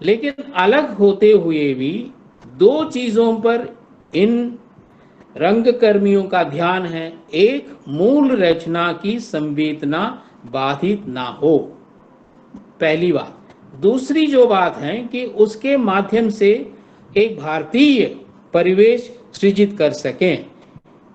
लेकिन अलग होते हुए भी दो चीजों पर इन रंगकर्मियों का ध्यान है। एक, मूल रचना की संवेदना बाधित ना हो, पहली बात। दूसरी जो बात है कि उसके माध्यम से एक भारतीय परिवेश सृजित कर सकें।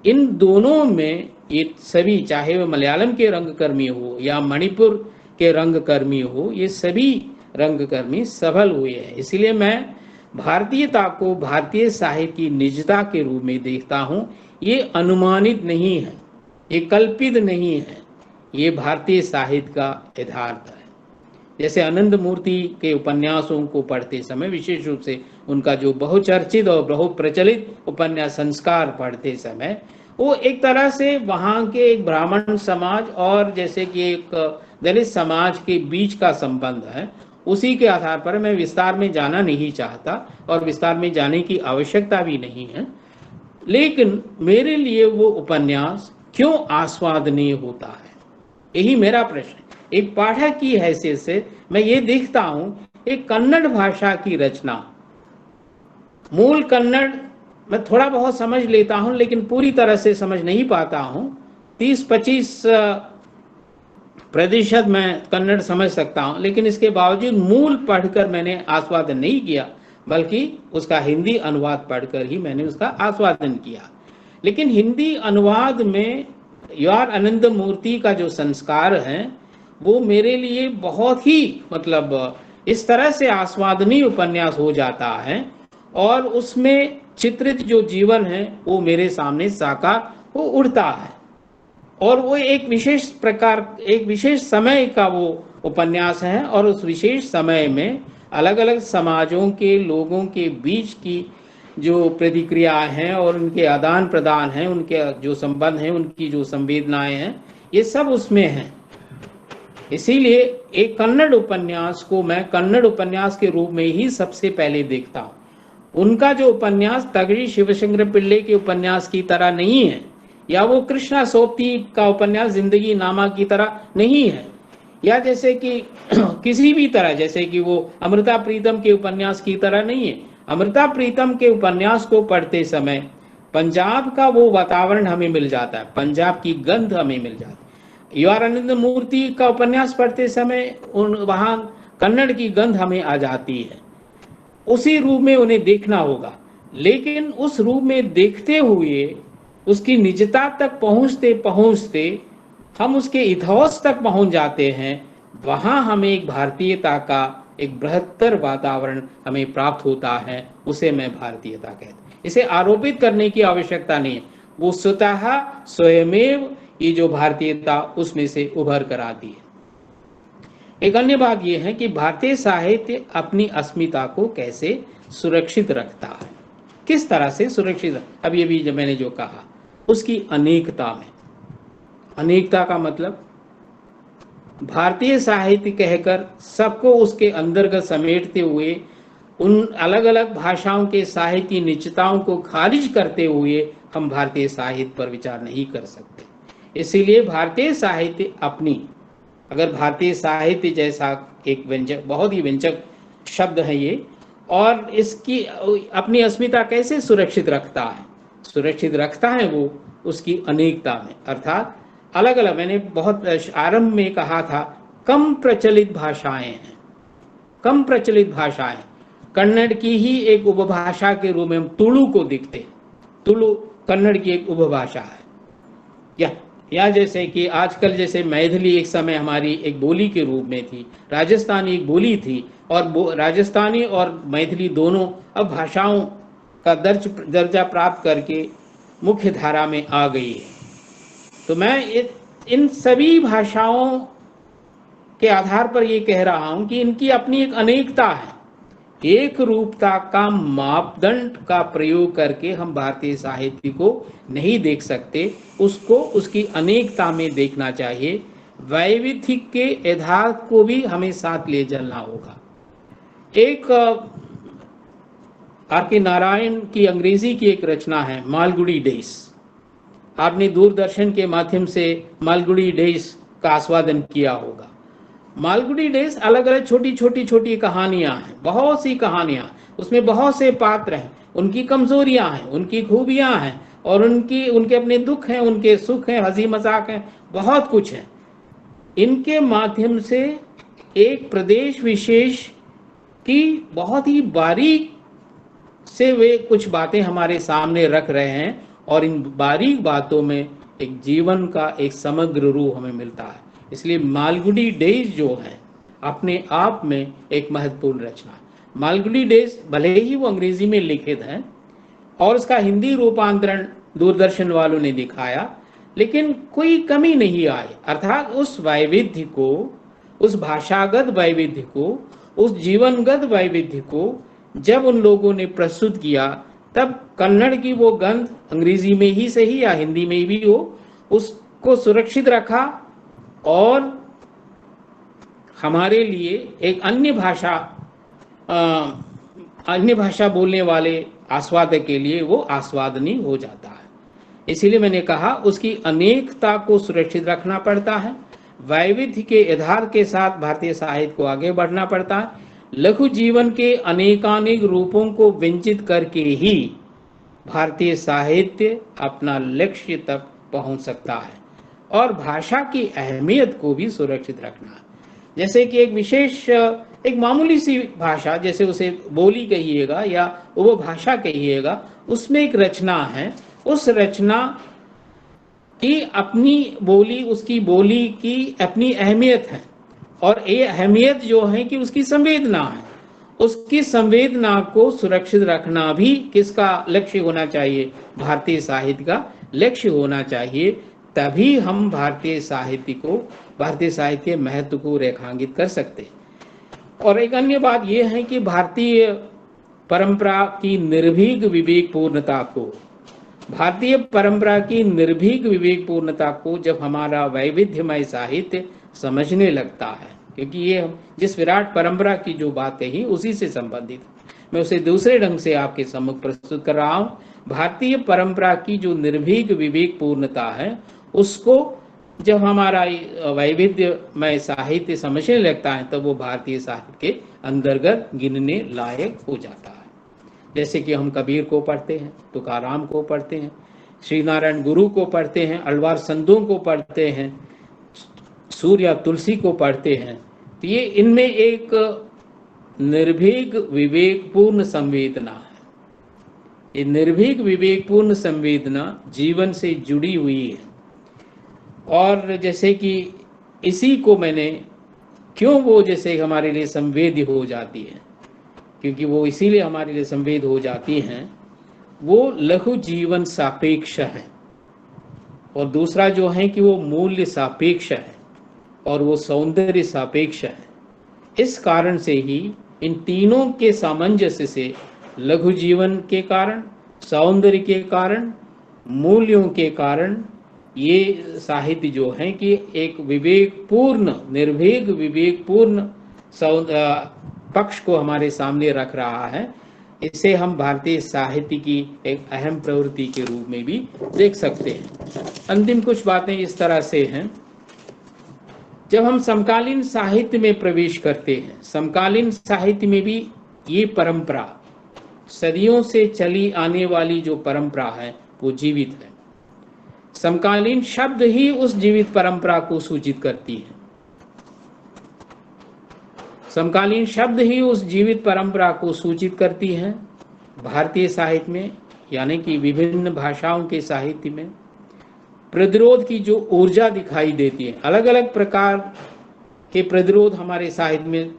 इन दोनों में ये सभी, चाहे वो मलयालम के रंगकर्मी हो या मणिपुर के रंगकर्मी हो, ये सभी रंगकर्मी सफल हुए हैं। इसलिए मैं भारतीयता को भारतीय साहित्य की निजता के रूप में देखता हूँ। ये अनुमानित नहीं है, ये कल्पित नहीं है, ये भारतीय साहित्य का यथार्थ है। जैसे आनंद मूर्ति के उपन्यासों को पढ़ते समय, विशेष रूप से उनका जो बहुचर्चित और बहुत प्रचलित उपन्यास संस्कार पढ़ते समय, वो एक तरह से वहाँ के एक ब्राह्मण समाज और जैसे कि एक दलित समाज के बीच का संबंध है। उसी के आधार पर मैं विस्तार में जाना नहीं चाहता, और विस्तार में जाने की आवश्यकता भी नहीं है। लेकिन मेरे लिए वो उपन्यास क्यों आस्वादनीय होता है, यही मेरा प्रश्न है। एक पाठक की हैसियत से मैं ये देखता हूं, एक कन्नड़ भाषा की रचना, मूल कन्नड़ मैं थोड़ा बहुत समझ लेता हूं, लेकिन पूरी तरह से समझ नहीं पाता हूं। 30-25% मैं कन्नड़ समझ सकता हूं, लेकिन इसके बावजूद मूल पढ़कर मैंने आस्वादन नहीं किया, बल्कि उसका हिंदी अनुवाद पढ़कर ही मैंने उसका आस्वादन किया। लेकिन हिंदी अनुवाद में यार आनंद मूर्ति का जो संस्कार है, वो मेरे लिए बहुत ही इस तरह से आस्वादनीय उपन्यास हो जाता है, और उसमें चित्रित जो जीवन है वो मेरे सामने साकार वो उड़ता है, और वो एक विशेष समय का वो उपन्यास है, और उस विशेष समय में अलग अलग समाजों के लोगों के बीच की जो प्रतिक्रिया हैं और उनके आदान प्रदान हैं, उनके जो संबंध हैं, उनकी जो संवेदनाएं हैं, ये सब उसमें हैं। इसीलिए एक कन्नड़ उपन्यास को मैं कन्नड़ उपन्यास के रूप में ही सबसे पहले देखता हूँ। उनका जो उपन्यास तगड़ी शिवशंकर पिल्ले के उपन्यास की तरह नहीं है, या वो कृष्णा सोपती का उपन्यास जिंदगी नामा की तरह नहीं है, या जैसे कि किसी भी तरह, जैसे कि वो अमृता प्रीतम के उपन्यास की तरह नहीं है। अमृता प्रीतम के उपन्यास को पढ़ते समय पंजाब का वो वातावरण हमें मिल जाता है, पंजाब की गंध हमें मिल जाती है। यू आर आनंद मूर्ति का उपन्यास पढ़ते समय वहाँ कन्नड़ की गंध हमें आ जाती है। उसी रूप में उन्हें देखना होगा, लेकिन उस रूप में देखते हुए उसकी निजता तक पहुँचते पहुँचते हम उसके इथोस तक पहुँच जाते हैं। वहाँ हमें एक भारतीयता का एक बृहत्तर वातावरण हमें प्राप्त होता है, उसे मैं भारतीयता कहता हूँ। इसे आरोपित करने की आवश्यकता नहीं है, वो स्वतः स्वयमेव ये जो भारतीयता उसमें से उभर कर आती है। एक अन्य बात यह है कि भारतीय साहित्य अपनी अस्मिता को कैसे सुरक्षित रखता है, किस तरह से सुरक्षित। अब ये भी जब मैंने जो कहा, उसकी अनेकता में, अनेकता का मतलब भारतीय साहित्य कहकर सबको उसके अंतर्गत समेटते हुए उन अलग अलग भाषाओं के साहित्य निश्चिताओं को खारिज करते हुए हम भारतीय साहित्य पर विचार नहीं कर सकते। इसीलिए भारतीय साहित्य अपनी, अगर भारतीय साहित्य जैसा एक व्यंजक, बहुत ही व्यंजक शब्द है ये, और इसकी अपनी अस्मिता कैसे सुरक्षित रखता है, सुरक्षित रखता है वो उसकी अनेकता में, अर्थात अलग अलग, मैंने बहुत आरंभ में कहा था, कम प्रचलित भाषाएं हैं, कम प्रचलित भाषाएं। कन्नड़ की ही एक उपभाषा के रूप में हम तुलु को दिखते हैं, तुलु कन्नड़ की एक उपभाषा है। या जैसे कि आजकल जैसे मैथिली एक समय हमारी एक बोली के रूप में थी, राजस्थानी एक बोली थी, और राजस्थानी और मैथिली दोनों अब भाषाओं का दर्जा प्राप्त करके मुख्य धारा में आ गई है। तो मैं इन सभी भाषाओं के आधार पर ये कह रहा हूं कि इनकी अपनी एक अनेकता है। एक रूपता का मापदंड का प्रयोग करके हम भारतीय साहित्य को नहीं देख सकते, उसको उसकी अनेकता में देखना चाहिए। वैविध्य के यथार्थ को भी हमें साथ ले चलना होगा। एक आर.के. नारायण की अंग्रेजी की एक रचना है मालगुडी डेज। आपने दूरदर्शन के माध्यम से मालगुडी डेज का आस्वादन किया होगा। मालगुडी डेज अलग अलग छोटी कहानियां हैं, बहुत सी कहानियां, उसमें बहुत से पात्र हैं, उनकी कमजोरियां हैं, उनकी खूबियां हैं, और उनके अपने दुख हैं, उनके सुख हैं, हंसी मजाक हैं, बहुत कुछ है। इनके माध्यम से एक प्रदेश विशेष की बहुत ही बारीक से वे कुछ बातें हमारे सामने रख रहे हैं, और इन बारीक बातों में एक जीवन का एक समग्र रूप हमें मिलता है। इसलिए मालगुडी डेज जो है अपने आप में एक महत्वपूर्ण रचना है। मालगुडी डेज भले ही वो अंग्रेजी में लिखित है और उसका हिंदी रूपांतरण दूरदर्शन वालों ने दिखाया, लेकिन कोई कमी नहीं आई, अर्थात उस वैविध्य को, उस भाषागत वैविध्य को, उस जीवनगत वैविध्य को जब उन लोगों ने प्रस्तुत किया, तब कन्नड़ की वो गंध अंग्रेजी में ही सही या हिंदी में भी हो, उसको सुरक्षित रखा, और हमारे लिए एक अन्य भाषा बोलने वाले आस्वादक के लिए वो आस्वादनीय हो जाता है। इसीलिए मैंने कहा उसकी अनेकता को सुरक्षित रखना पड़ता है, वैविध्य के आधार के साथ भारतीय साहित्य को आगे बढ़ना पड़ता है। लघु जीवन के अनेकानेक रूपों को व्यंजित करके ही भारतीय साहित्य अपना लक्ष्य तक पहुंच सकता है, और भाषा की अहमियत को भी सुरक्षित रखना है। जैसे कि एक विशेष, एक मामूली सी भाषा, जैसे उसे बोली कहिएगा या उपभाषा कहिएगा, उसमें एक रचना है, उस रचना की अपनी बोली, उसकी बोली की अपनी अहमियत है, और ये अहमियत जो है कि उसकी संवेदना है, उसकी संवेदना को सुरक्षित रखना भी किसका लक्ष्य होना चाहिए? भारतीय साहित्य का लक्ष्य होना चाहिए। तभी हम भारतीय साहित्य के महत्व को रेखांकित कर सकते हैं। और एक अन्य बात यह है कि भारतीय परंपरा की निर्भीक विवेकपूर्णता को जब हमारा वैविध्यमय साहित्य समझने लगता है, क्योंकि ये जिस विराट परंपरा की जो बात कही उसी से संबंधित, मैं उसे दूसरे ढंग से आपके सम्मुख प्रस्तुत कर रहा हूं। भारतीय परंपरा की जो निर्भीक विवेकपूर्णता है, उसको जब हमारा वैविध्यमय साहित्य समझने लगता है, तब वो भारतीय साहित्य के अंतर्गत गिनने लायक हो जाता है। जैसे कि हम कबीर को पढ़ते हैं, तुकाराम को पढ़ते हैं, श्री नारायण गुरु को पढ़ते हैं, अलवार संतों को पढ़ते हैं, सूर्य तुलसी को पढ़ते हैं, तो ये इनमें एक निर्भीक विवेकपूर्ण संवेदना है। ये निर्भीक विवेकपूर्ण संवेदना जीवन से जुड़ी हुई है। और जैसे कि इसी को मैंने क्यों वो जैसे हमारे लिए संवेद्य हो जाती है, क्योंकि वो इसीलिए हमारे लिए संवेद हो जाती हैं, वो लघु जीवन सापेक्ष है, और दूसरा जो है कि वो मूल्य सापेक्ष है, और वो सौंदर्य सापेक्ष है। इस कारण से ही इन तीनों के सामंजस्य से लघु जीवन के कारण, सौंदर्य के कारण, मूल्यों के कारण ये साहित्य जो है कि एक विवेकपूर्ण, निर्भीक विवेकपूर्ण पक्ष को हमारे सामने रख रहा है। इसे हम भारतीय साहित्य की एक अहम प्रवृत्ति के रूप में भी देख सकते हैं। अंतिम कुछ बातें इस तरह से हैं, जब हम समकालीन साहित्य में प्रवेश करते हैं, समकालीन साहित्य में भी ये परंपरा, सदियों से चली आने वाली जो परंपरा है वो जीवित है। समकालीन शब्द ही उस जीवित परंपरा को सूचित करती है। समकालीन शब्द ही उस जीवित परंपरा को सूचित करती है। भारतीय साहित्य में, यानी कि विभिन्न भाषाओं के साहित्य में प्रतिरोध की जो ऊर्जा दिखाई देती है, अलग अलग प्रकार के प्रतिरोध हमारे साहित्य में,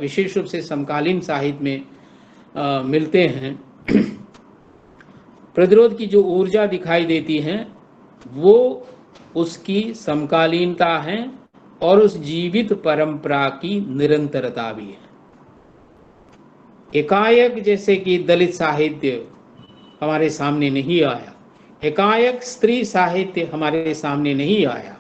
विशेष रूप से समकालीन साहित्य में मिलते हैं। प्रतिरोध की जो ऊर्जा दिखाई देती है वो उसकी समकालीनता है और उस जीवित परंपरा की निरंतरता भी है। एकाएक जैसे कि दलित साहित्य हमारे सामने नहीं आया, एकाएक स्त्री साहित्य हमारे सामने नहीं आया,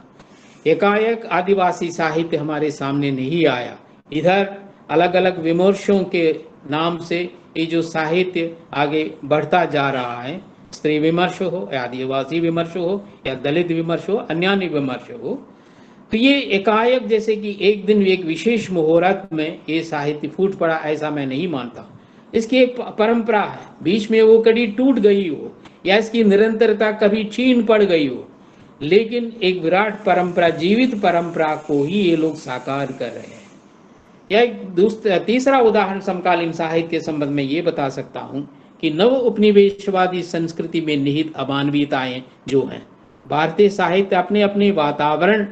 एकाएक आदिवासी साहित्य हमारे सामने नहीं आया। इधर अलग अलग विमर्शों के नाम से ये जो साहित्य आगे बढ़ता जा रहा है, स्त्री विमर्श हो या आदिवासी विमर्श हो या दलित विमर्श हो, अन्य विमर्श हो, तो ये एकाएक जैसे कि एक दिन एक विशेष मुहूर्त में ये साहित्य फूट पड़ा, ऐसा मैं नहीं मानता। इसकी एक परंपरा है, बीच में वो कड़ी टूट गई हो या इसकी निरंतरता कभी छीन पड़ गई हो, लेकिन एक विराट परंपरा, जीवित परंपरा को ही ये लोग साकार कर रहे हैं। या एक तीसरा उदाहरण समकालीन साहित्य के संबंध में ये बता सकता हूँ कि नव उपनिवेशवादी संस्कृति में निहित अमानवीयताएं जो हैं, भारतीय साहित्य अपने अपने वातावरण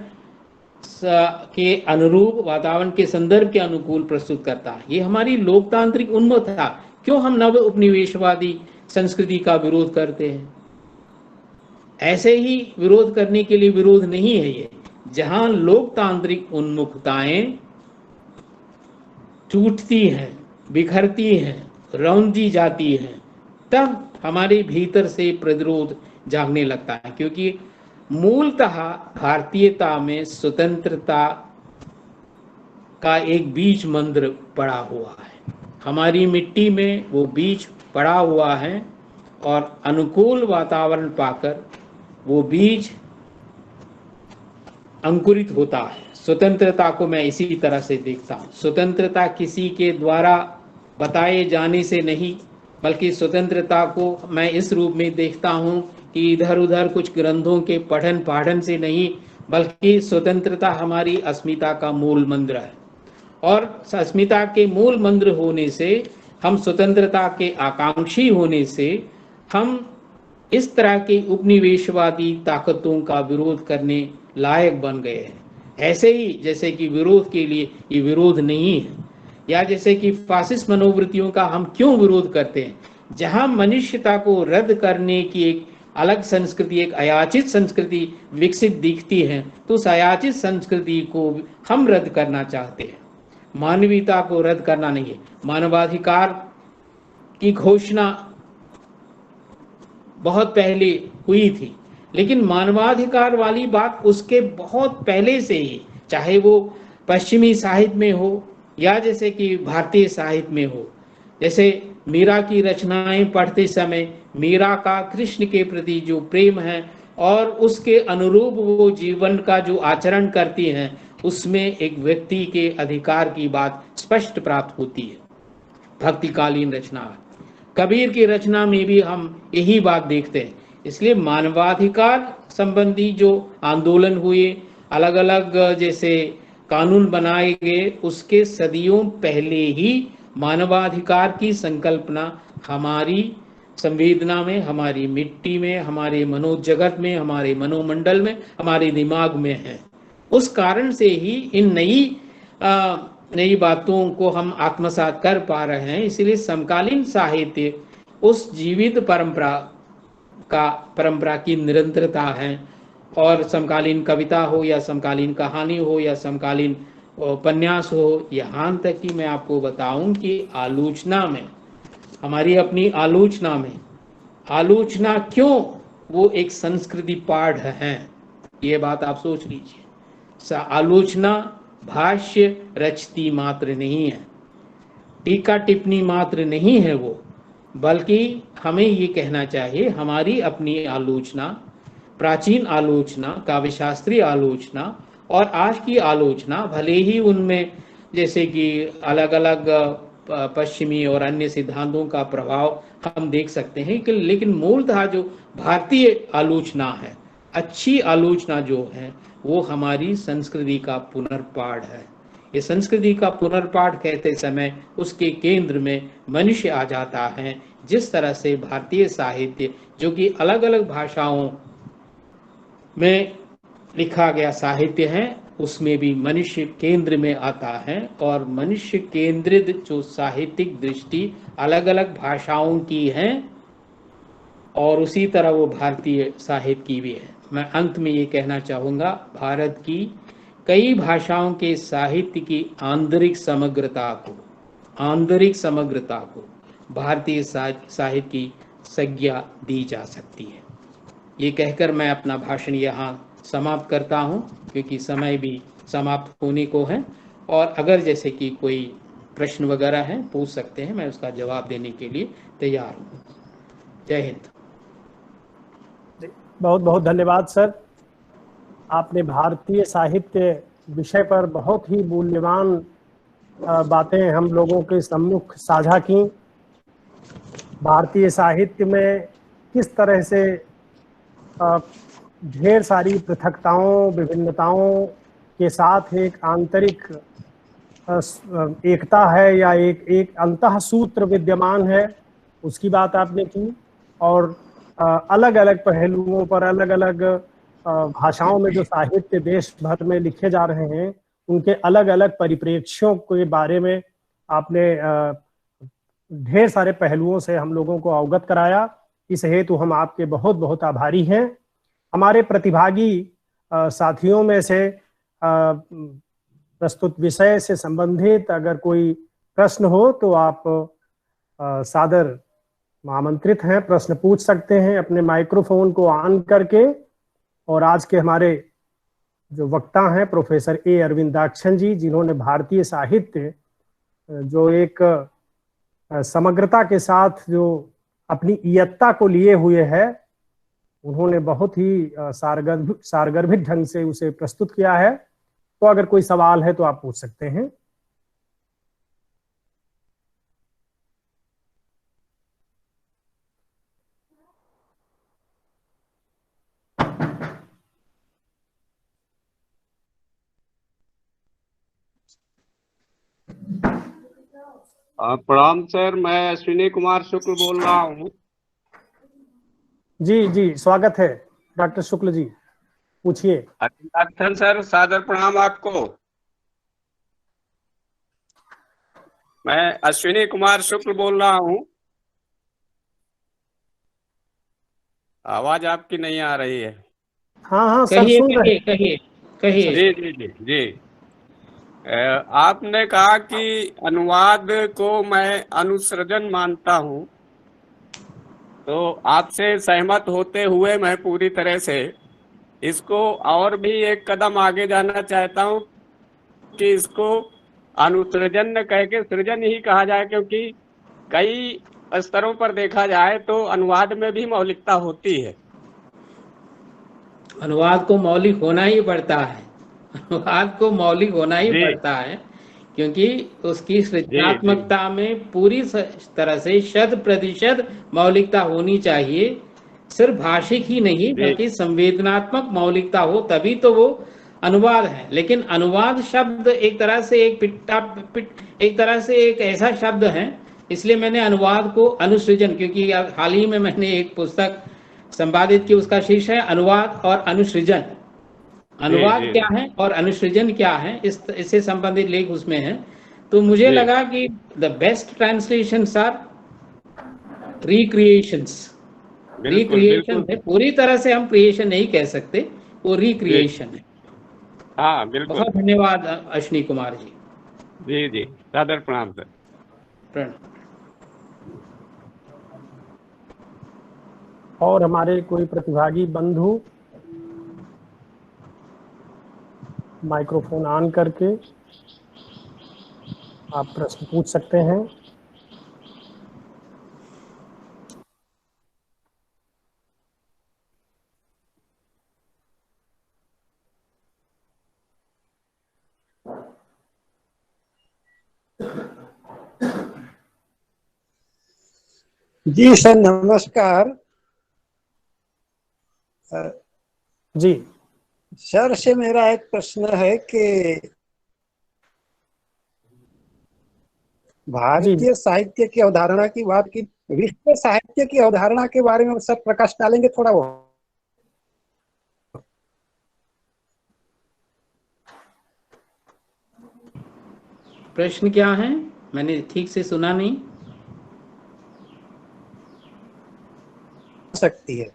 के अनुरूप, वातावरण के संदर्भ के अनुकूल प्रस्तुत करता है। ये हमारी लोकतांत्रिक उन्मुखता। क्यों हम नव उपनिवेशवादी संस्कृति का विरोध करते हैं? ऐसे ही विरोध करने के लिए विरोध नहीं है ये। जहां लोकतांत्रिक उन्मुखताएं टूटती हैं, बिखरती हैं, रौंदी जाती हैं, तब हमारे भीतर से प्रतिरोध जागने लगता है। क्योंकि मूलतः भारतीयता में स्वतंत्रता का एक बीज मंत्र पड़ा हुआ है, हमारी मिट्टी में वो बीज पड़ा हुआ है, और अनुकूल वातावरण पाकर वो बीज अंकुरित होता है। स्वतंत्रता को मैं इसी तरह से देखता हूँ। स्वतंत्रता किसी के द्वारा बताए जाने से नहीं, बल्कि स्वतंत्रता को मैं इस रूप में देखता हूँ कि इधर उधर कुछ ग्रंथों के पठन पाठन से नहीं, बल्कि स्वतंत्रता हमारी अस्मिता का मूल मंत्र है। और अस्मिता के मूल मंत्र होने से, हम स्वतंत्रता के आकांक्षी होने से, हम इस तरह के उपनिवेशवादी ताकतों का विरोध करने लायक बन गए हैं। ऐसे ही जैसे कि विरोध के लिए ये विरोध नहीं है या जैसे कि फासिस्ट मनोवृत्तियों का हम क्यों विरोध करते हैं? जहां मनुष्यता को रद्द करने की एक अलग संस्कृति, एक अयाचित संस्कृति विकसित दिखती है, तो उस अयाचित संस्कृति को हम रद्द करना चाहते हैं। मानवीयता को रद्द करना नहीं है। मानवाधिकार की घोषणा बहुत पहले हुई थी, लेकिन मानवाधिकार वाली बात उसके बहुत पहले से ही, चाहे वो पश्चिमी साहित्य में हो या जैसे कि भारतीय साहित्य में हो। जैसे मीरा की रचनाएं पढ़ते समय मीरा का कृष्ण के प्रति जो प्रेम है और उसके अनुरूप वो जीवन का जो आचरण करती हैं, उसमें एक व्यक्ति के अधिकार की बात स्पष्ट प्राप्त होती है। भक्तिकालीन रचना, कबीर की रचना में भी हम यही बात देखते हैं। इसलिए मानवाधिकार संबंधी जो आंदोलन हुए, अलग अलग जैसे कानून बनाए गए, उसके सदियों पहले ही मानवाधिकार की संकल्पना हमारी संवेदना में, हमारी मिट्टी में, हमारे मनोजगत में, हमारे मनोमंडल में, हमारे दिमाग में है। उस कारण से ही इन नई बातों को हम आत्मसात कर पा रहे हैं। इसीलिए समकालीन साहित्य उस जीवित परंपरा की निरंतरता है। और समकालीन कविता हो या समकालीन कहानी हो या समकालीन उपन्यास हो, यहाँ तक कि मैं आपको बताऊं कि आलोचना में, हमारी अपनी आलोचना क्यों वो एक संस्कृति पाठ है, ये बात आप सोच लीजिए। आलोचना भाष्य रचती मात्र नहीं है, टीका टिप्पणी मात्र नहीं है वो, बल्कि हमें ये कहना चाहिए हमारी अपनी आलोचना, प्राचीन आलोचना, काव्यशास्त्रीय आलोचना और आज की आलोचना, भले ही उनमें जैसे कि अलग अलग पश्चिमी और अन्य सिद्धांतों का प्रभाव हम देख सकते हैं, लेकिन मूलतः जो भारतीय आलोचना है, अच्छी आलोचना जो है, वो हमारी संस्कृति का पुनर्पाठ है। ये संस्कृति का पुनर्पाठ कहते समय उसके केंद्र में मनुष्य आ जाता है। जिस तरह से भारतीय साहित्य, जो कि अलग अलग भाषाओं में लिखा गया साहित्य है, उसमें भी मनुष्य केंद्र में आता है। और मनुष्य केंद्रित जो साहित्यिक दृष्टि अलग अलग भाषाओं की है, और उसी तरह वो भारतीय साहित्य की भी है। मैं अंत में ये कहना चाहूँगा, भारत की कई भाषाओं के साहित्य की आंतरिक समग्रता को भारतीय साहित्य की संज्ञा दी जा सकती है। ये कहकर मैं अपना भाषण यहाँ समाप्त करता हूँ, क्योंकि समय भी समाप्त होने को है। और अगर जैसे कि कोई प्रश्न वगैरह है पूछ सकते हैं, मैं उसका जवाब देने के लिए तैयार हूँ। जय हिंद। बहुत बहुत धन्यवाद सर। आपने भारतीय साहित्य विषय पर बहुत ही मूल्यवान बातें हम लोगों के सम्मुख साझा की। भारतीय साहित्य में किस तरह से ढेर सारी पृथकताओं, विभिन्नताओं के साथ एक आंतरिक एकता है या एक अंतः सूत्र विद्यमान है, उसकी बात आपने की। और अलग अलग पहलुओं पर, अलग अलग भाषाओं में जो साहित्य देश भर में लिखे जा रहे हैं, उनके अलग अलग परिप्रेक्ष्यों के बारे में आपने ढेर सारे पहलुओं से हम लोगों को अवगत कराया। इस हेतु हम आपके बहुत बहुत आभारी हैं। हमारे प्रतिभागी साथियों में से प्रस्तुत विषय से संबंधित अगर कोई प्रश्न हो तो आप सादर आमंत्रित हैं, प्रश्न पूछ सकते हैं अपने माइक्रोफोन को ऑन करके। और आज के हमारे जो वक्ता हैं प्रोफेसर ए अरविंदाक्षन जी, जिन्होंने भारतीय साहित्य जो एक समग्रता के साथ जो अपनी इयत्ता को लिए हुए है, उन्होंने बहुत ही सारगर्भित ढंग से उसे प्रस्तुत किया है। तो अगर कोई सवाल है तो आप पूछ सकते हैं। प्रणाम सर, मैं अश्विनी कुमार शुक्ल बोल रहा हूँ। जी जी, स्वागत है डॉक्टर शुक्ल जी, पूछिए। अभिनंदन सर, सादर प्रणाम आपको। मैं अश्विनी कुमार शुक्ल बोल रहा हूँ। आवाज आपकी नहीं आ रही है। हाँ हाँ सर, कहिए सुन रहे कहिए कहिए कहिए। जी जी जी जी। आपने कहा कि अनुवाद को मैं अनुसृजन मानता हूँ, तो आपसे सहमत होते हुए मैं पूरी तरह से इसको और भी एक कदम आगे जाना चाहता हूँ कि इसको अनुसृजन न कह के सृजन ही कहा जाए, क्योंकि कई स्तरों पर देखा जाए तो अनुवाद में भी मौलिकता होती है। अनुवाद को मौलिक होना ही पड़ता है, अनुवाद को मौलिक होना ही जी पड़ता है, क्योंकि उसकी जी जी सृजनात्मकता में पूरी तरह से 100% मौलिकता होनी चाहिए। सिर्फ भाषिक ही नहीं जी बल्कि संवेदनात्मक मौलिकता हो, तभी तो वो अनुवाद है। लेकिन अनुवाद शब्द एक तरह से एक तरह से एक ऐसा शब्द है, इसलिए मैंने अनुवाद को अनुसृजन, क्योंकि हाल ही में मैंने एक पुस्तक संपादित की, उसका शीर्षक है अनुवाद और अनुसृजन। जी अनुवाद जी क्या है और अनुसृजन क्या है, इससे संबंधित लेख उसमें है। तो मुझे जी लगा कि the best translations are recreations. बिल्कुल रिक्रिएशन बिल्कुल। है, पूरी तरह से हम क्रिएशन नहीं कह सकते, वो जी रिक्रिएशन है। हाँ बिल्कुल। बहुत धन्यवाद अश्विनी कुमार जी। जी जी, सादर प्रणाम सर। प्रणाम। और हमारे कोई प्रतिभागी बंधु माइक्रोफोन ऑन करके आप प्रश्न पूछ सकते हैं। जी सर, नमस्कार। जी सर से मेरा एक प्रश्न है कि जी भारतीय साहित्य की अवधारणा की बात की, विश्व साहित्य की अवधारणा के बारे में सर प्रकाश डालेंगे थोड़ा वो? प्रश्न क्या है, मैंने ठीक से सुना नहीं। सकती है।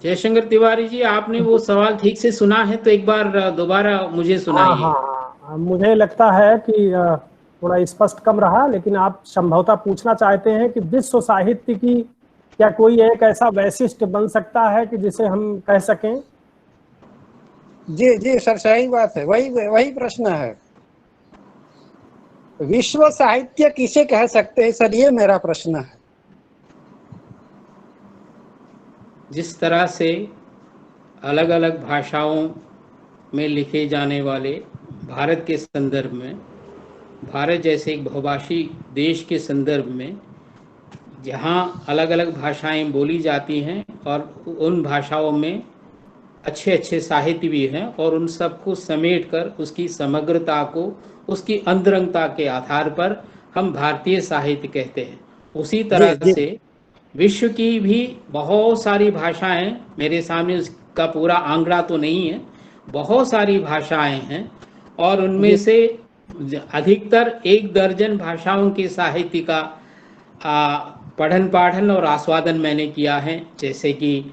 जयशंकर तिवारी जी, आपने वो सवाल ठीक से सुना है तो एक बार दोबारा मुझे हाँ हाँ सुनाइए। हाँ, मुझे लगता है कि थोड़ा स्पष्ट कम रहा, लेकिन आप संभवतः पूछना चाहते हैं कि विश्व साहित्य की क्या कोई एक ऐसा वैशिष्ट्य बन सकता है कि जिसे हम कह सकें। जी जी सर, सही बात है, वही वही प्रश्न है। विश्व साहित्य किसे कह सकते हैं सर, ये मेरा प्रश्न है। जिस तरह से अलग अलग भाषाओं में लिखे जाने वाले भारत के संदर्भ में, भारत जैसे एक बहुभाषी देश के संदर्भ में, जहाँ अलग अलग भाषाएं बोली जाती हैं और उन भाषाओं में अच्छे अच्छे साहित्य भी हैं, और उन सबको समेट कर उसकी समग्रता को, उसकी अंतरंगता के आधार पर हम भारतीय साहित्य कहते हैं। उसी जी तरह जी से विश्व की भी बहुत सारी भाषाएं, मेरे सामने उसका पूरा आंकड़ा तो नहीं है, बहुत सारी भाषाएं हैं, और उनमें जी से अधिकतर 1 दर्जन भाषाओं के साहित्य का पठन पाठन और आस्वादन मैंने किया है, जैसे कि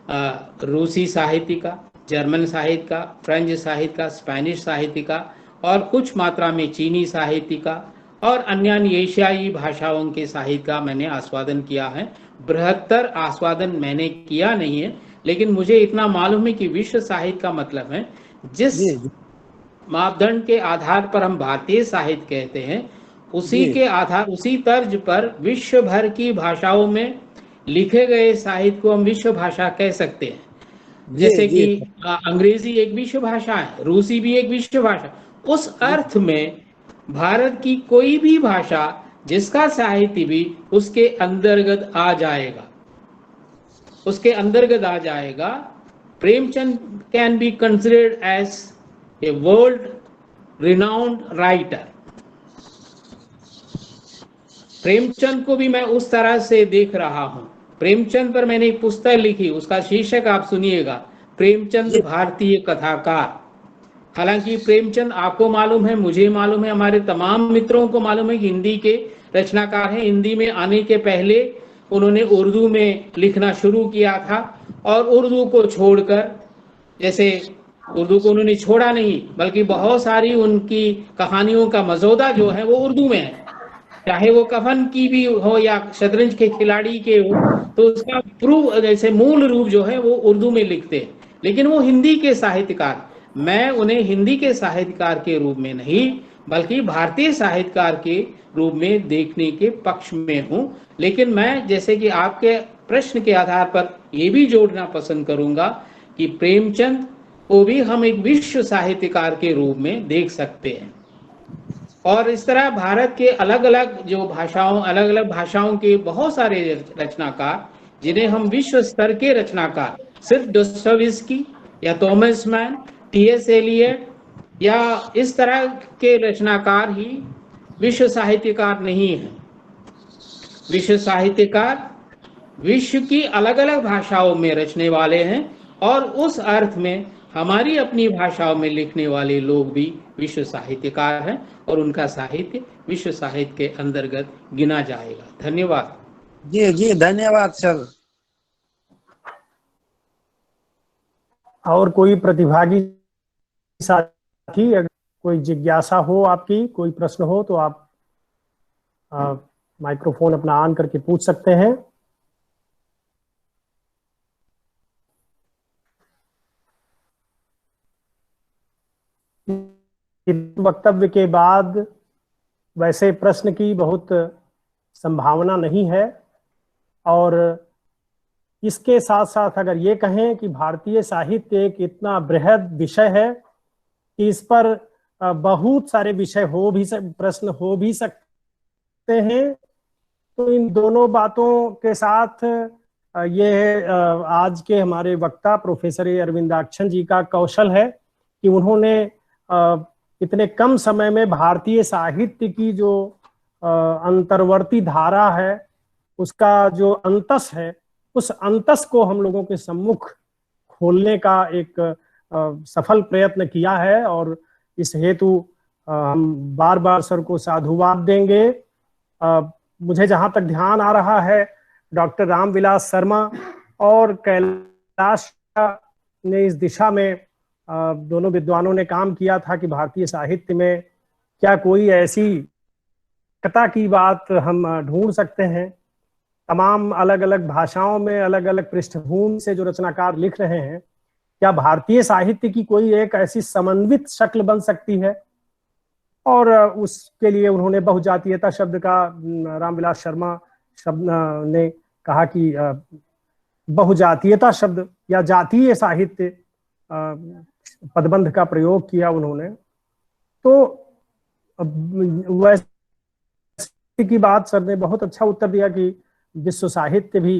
रूसी साहित्य का, जर्मन साहित्य का, फ्रेंच साहित्य का, स्पेनिश साहित्य का, और कुछ मात्रा में चीनी साहित्य का, और अन्य एशियाई भाषाओं के साहित्य का मैंने आस्वादन किया है। बृहत्तर आस्वादन मैंने किया नहीं है, लेकिन मुझे इतना मालूम है कि विश्व साहित्य का मतलब है जिस जी जी मापदंड के आधार पर हम भारतीय साहित्य कहते हैं, उसी जी के आधार, उसी तर्ज पर विश्व भर की भाषाओं में लिखे गए साहित्य को हम विश्व भाषा कह सकते हैं। जी जैसे जी कि अंग्रेजी एक विश्व भाषा है, रूसी भी एक विश्व भाषा। उस अर्थ में भारत की कोई भी भाषा, जिसका साहित्य भी उसके अंतर्गत आ जाएगा, उसके अंतर्गत आ जाएगा। Premchand can be considered as a world renowned writer. Premchand को भी मैं उस तरह से देख रहा हूं। प्रेमचंद पर मैंने एक पुस्तक लिखी, उसका शीर्षक आप सुनिएगा, प्रेमचंद भारतीय कथाकार। हालांकि प्रेमचंद आपको मालूम है, मुझे मालूम है, हमारे तमाम मित्रों को मालूम है कि हिंदी के रचनाकार हैं। हिंदी में आने के पहले उन्होंने उर्दू में लिखना शुरू किया था और उर्दू को छोड़कर, जैसे उर्दू को उन्होंने छोड़ा नहीं बल्कि बहुत सारी उनकी कहानियों का मसौदा जो है वो उर्दू में है, चाहे वो कफन की भी हो या शतरंज के खिलाड़ी के हो, तो उसका प्रूफ जैसे मूल रूप जो है वो उर्दू में लिखते हैं। लेकिन वो हिंदी के साहित्यकार, मैं उन्हें हिंदी के साहित्यकार के रूप में नहीं बल्कि भारतीय साहित्यकार के रूप में देखने के पक्ष में हूं। लेकिन मैं जैसे कि आपके प्रश्न के आधार पर यह भी जोड़ना पसंद करूंगा कि प्रेमचंद को भी हम एक विश्व साहित्यकार के रूप में देख सकते हैं। और इस तरह भारत के अलग अलग भाषाओं के बहुत सारे रचनाकार जिन्हें हम विश्व स्तर के रचनाकार, सिर्फ डोस्टोयेव्स्की या थॉमस मैन, टी.एस. एलियट या इस तरह के रचनाकार ही विश्व साहित्यकार नहीं है। विश्व साहित्यकार विश्व की अलग अलग भाषाओं में रचने वाले हैं और उस अर्थ में हमारी अपनी भाषाओं में लिखने वाले लोग भी विश्व साहित्यकार हैं और उनका साहित्य विश्व साहित्य के अंतर्गत गिना जाएगा। धन्यवाद। जी जी धन्यवाद सर। और कोई प्रतिभागी साथी, अगर कोई जिज्ञासा हो, आपकी कोई प्रश्न हो तो आप माइक्रोफोन अपना ऑन करके पूछ सकते हैं। वक्तव्य के बाद वैसे प्रश्न की बहुत संभावना नहीं है, और इसके साथ साथ अगर ये कहें कि भारतीय साहित्य एक इतना बृहद विषय है कि इस पर बहुत सारे विषय प्रश्न हो भी सकते हैं, तो इन दोनों बातों के साथ ये आज के हमारे वक्ता प्रोफेसर अरविंदाक्षन जी का कौशल है कि उन्होंने इतने कम समय में भारतीय साहित्य की जो अंतर्वर्ती धारा है, उसका जो अंतस है, उस अंतस को हम लोगों के सम्मुख खोलने का एक सफल प्रयत्न किया है। और इस हेतु हम बार बार सर को साधुवाद देंगे। मुझे जहां तक ध्यान आ रहा है, डॉक्टर रामविलास शर्मा और कैलाश ने इस दिशा में दोनों विद्वानों ने काम किया था कि भारतीय साहित्य में क्या कोई ऐसी कथा की बात हम ढूंढ सकते हैं। तमाम अलग अलग भाषाओं में अलग अलग पृष्ठभूमि से जो रचनाकार लिख रहे हैं, क्या भारतीय साहित्य की कोई एक ऐसी समन्वित शक्ल बन सकती है। और उसके लिए उन्होंने बहुजातीयता शब्द का, रामविलास शर्मा शब्द ने कहा कि बहुजातीयता शब्द या जातीय साहित्य पदबंध का प्रयोग किया उन्होंने। तो वैसे की बात सर ने बहुत अच्छा उत्तर दिया कि विश्व साहित्य भी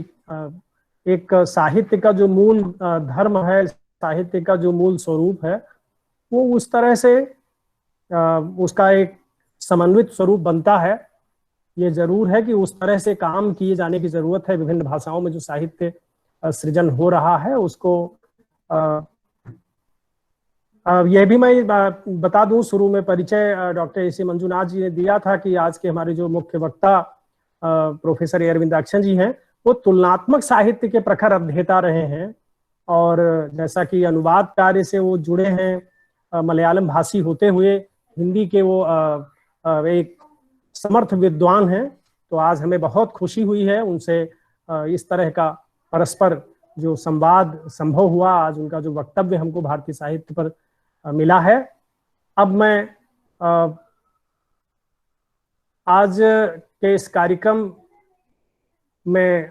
एक साहित्य का जो मूल धर्म है, साहित्य का जो मूल स्वरूप है, वो उस तरह से उसका एक समन्वित स्वरूप बनता है। ये जरूर है कि उस तरह से काम किए जाने की जरूरत है। विभिन्न भाषाओं में जो साहित्य सृजन हो रहा है उसको यह भी मैं बता दूं, शुरू में परिचय डॉक्टर ए.सी. मंजुनाथ जी ने दिया था कि आज के हमारे जो मुख्य वक्ता प्रोफेसर अरविंदाक्षन जी हैं, वो तुलनात्मक साहित्य के प्रखर अध्येता रहे हैं और जैसा कि अनुवाद कार्य से वो जुड़े हैं, मलयालम भाषी होते हुए हिंदी के वो एक समर्थ विद्वान हैं। तो आज हमें बहुत खुशी हुई है उनसे इस तरह का परस्पर जो संवाद संभव हुआ। आज उनका जो वक्तव्य हमको भारतीय साहित्य पर मिला है। अब मैं आज के इस कार्यक्रम में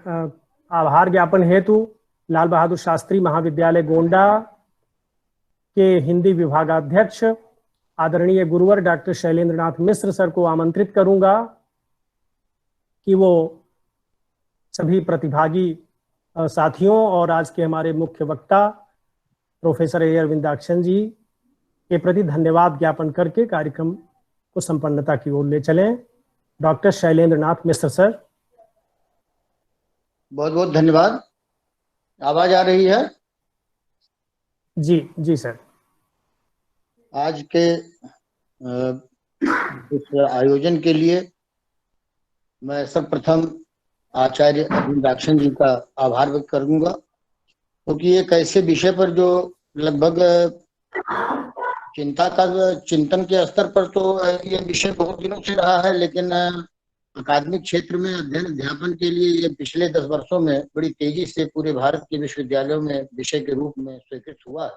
आभार ज्ञापन हेतु लाल बहादुर शास्त्री महाविद्यालय गोंडा के हिंदी विभागाध्यक्ष आदरणीय गुरुवर डॉक्टर शैलेंद्र नाथ मिश्र सर को आमंत्रित करूंगा कि वो सभी प्रतिभागी साथियों और आज के हमारे मुख्य वक्ता प्रोफेसर अरविंदाक्षन जी के प्रति धन्यवाद ज्ञापन करके कार्यक्रम को संपन्नता की ओर ले चलें। Doctor Shailendra Nath Mishra sir. बहुत बहुत धन्यवाद। आवाज आ रही है? जी जी सर। आज के इस आयोजन के लिए मैं सर्वप्रथम आचार्य अरविंदाक्षन जी का आभार व्यक्त करूंगा, क्योंकि एक ऐसे विषय पर जो लगभग चिंतन के स्तर पर तो ये विषय बहुत दिनों से रहा है, लेकिन अकादमिक क्षेत्र में अध्ययन अध्यापन के लिए ये पिछले 10 वर्षों में बड़ी तेजी से पूरे भारत के विश्वविद्यालयों में विषय के रूप में स्वीकृत हुआ है।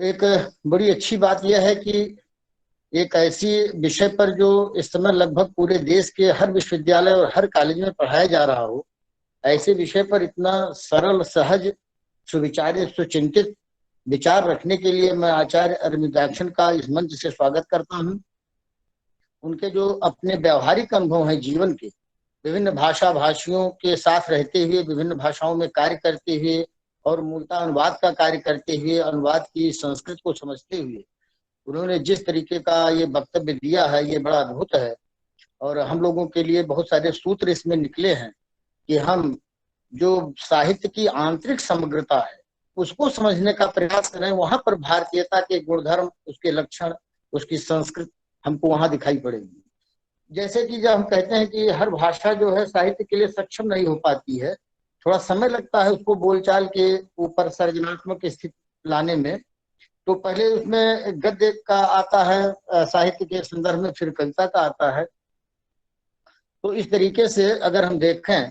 एक बड़ी अच्छी बात यह है कि एक ऐसी विषय पर जो इस समय लगभग पूरे देश के हर विश्वविद्यालय और हर कॉलेज में पढ़ाया जा रहा हो, ऐसे विषय पर इतना सरल, सहज, सुविचारित, सुचिंतित विचार रखने के लिए मैं आचार्य अरविंदाक्षन का इस मंच से स्वागत करता हूं। उनके जो अपने व्यावहारिक अनुभव हैं जीवन के, विभिन्न भाषा भाषियों के साथ रहते हुए, विभिन्न भाषाओं में कार्य करते हुए और मूलतः अनुवाद का कार्य करते हुए, अनुवाद की संस्कृत को समझते हुए उन्होंने जिस तरीके का ये वक्तव्य दिया है, ये बड़ा अद्भुत है। और हम लोगों के लिए बहुत सारे सूत्र इसमें निकले हैं कि हम जो साहित्य की आंतरिक समग्रता है उसको समझने का प्रयास करें। वहां पर भारतीयता के गुणधर्म, उसके लक्षण, उसकी संस्कृत हमको वहां दिखाई पड़ेगी। जैसे कि जब हम कहते हैं कि हर भाषा जो है साहित्य के लिए सक्षम नहीं हो पाती है, थोड़ा समय लगता है उसको बोलचाल के ऊपर सर्जनात्मक स्थिति लाने में, तो पहले उसमें गद्य का आता है साहित्य के संदर्भ में, फिर कविता का आता है। तो इस तरीके से अगर हम देखें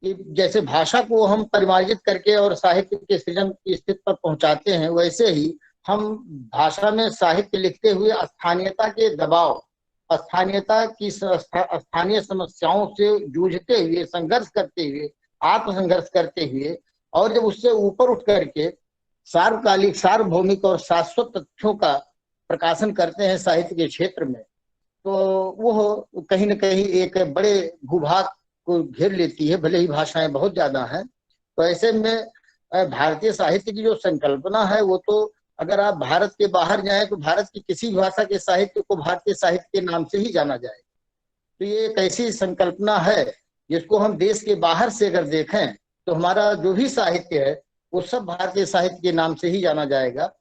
कि जैसे भाषा को हम परिमार्जित करके और साहित्य के सृजन की स्थिति पर पहुंचाते हैं, वैसे ही हम भाषा में साहित्य लिखते हुए स्थानीयता के दबाव, स्थानीयता की स्थानीय समस्याओं से जूझते हुए, संघर्ष करते हुए, आत्मसंघर्ष करते हुए, और जब उससे ऊपर उठ करके सार्वकालिक, सार्वभौमिक और शाश्वत तथ्यों का प्रकाशन करते हैं साहित्य के क्षेत्र में, तो वो कहीं न कहीं एक बड़े भूभाग को घेर लेती है, भले ही भाषाएं बहुत ज्यादा हैं। तो ऐसे में भारतीय साहित्य की जो संकल्पना है, वो तो अगर आप भारत के बाहर जाएं तो भारत की किसी भाषा के साहित्य को भारतीय साहित्य के नाम से ही जाना जाएगा। तो ये एक ऐसी संकल्पना है जिसको हम देश के बाहर से अगर देखें तो हमारा जो भी साहित्य है वो सब भारतीय साहित्य के नाम से ही जाना जाएगा।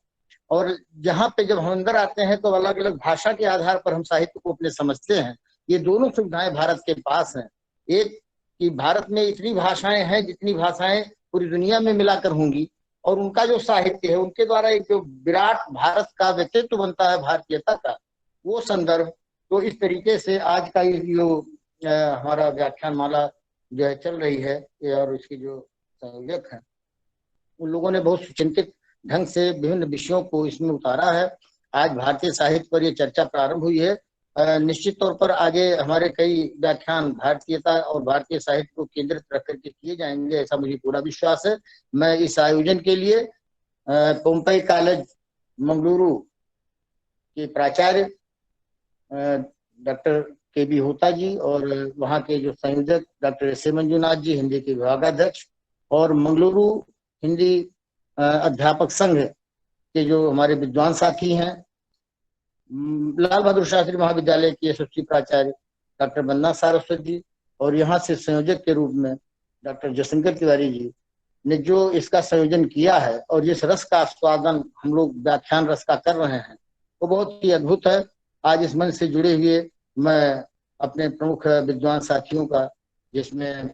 और जहाँ पे जब हम अंदर आते हैं तो अलग अलग भाषा के आधार पर हम साहित्य को अपने समझते हैं। ये दोनों सुविधाएं भारत के पास हैं। एक कि भारत में इतनी भाषाएं हैं जितनी भाषाएं पूरी दुनिया में मिलाकर होंगी, और उनका जो साहित्य है उनके द्वारा एक जो विराट भारत का व्यक्तित्व बनता है भारतीयता का, वो संदर्भ। तो इस तरीके से आज का ये जो हमारा व्याख्यान माला जो है चल रही है, और इसकी जो संयोजक है उन लोगों ने बहुत सुचिंतित ढंग से विभिन्न विषयों को इसमें उतारा है। आज भारतीय साहित्य पर यह चर्चा प्रारंभ हुई है। निश्चित तौर पर आगे हमारे कई व्याख्यान भारतीयता और भारतीय साहित्य को केंद्रित रख करके किए जाएंगे, ऐसा मुझे पूरा विश्वास है। मैं इस आयोजन के लिए पोम्पई कॉलेज मंगलुरु के प्राचार्य डॉक्टर के.बी. होता जी और वहाँ के जो संयोजक डॉक्टर एस.ए. मंजुनाथ जी, हिंदी के विभागाध्यक्ष, और मंगलुरु हिंदी अध्यापक संघ के जो हमारे विद्वान साथी हैं, लाल बहादुर शास्त्री महाविद्यालय के यशस्वी प्राचार्य डॉक्टर बन्ना सारस्वत जी, और यहाँ से संयोजक के रूप में डॉक्टर जयशंकर तिवारी जी ने जो इसका संयोजन किया है, और जिस रस का आस्वादन हम लोग व्याख्यान रस का कर रहे हैं वो बहुत ही अद्भुत है। आज इस मंच से जुड़े हुए मैं अपने प्रमुख विद्वान साथियों का, जिसमें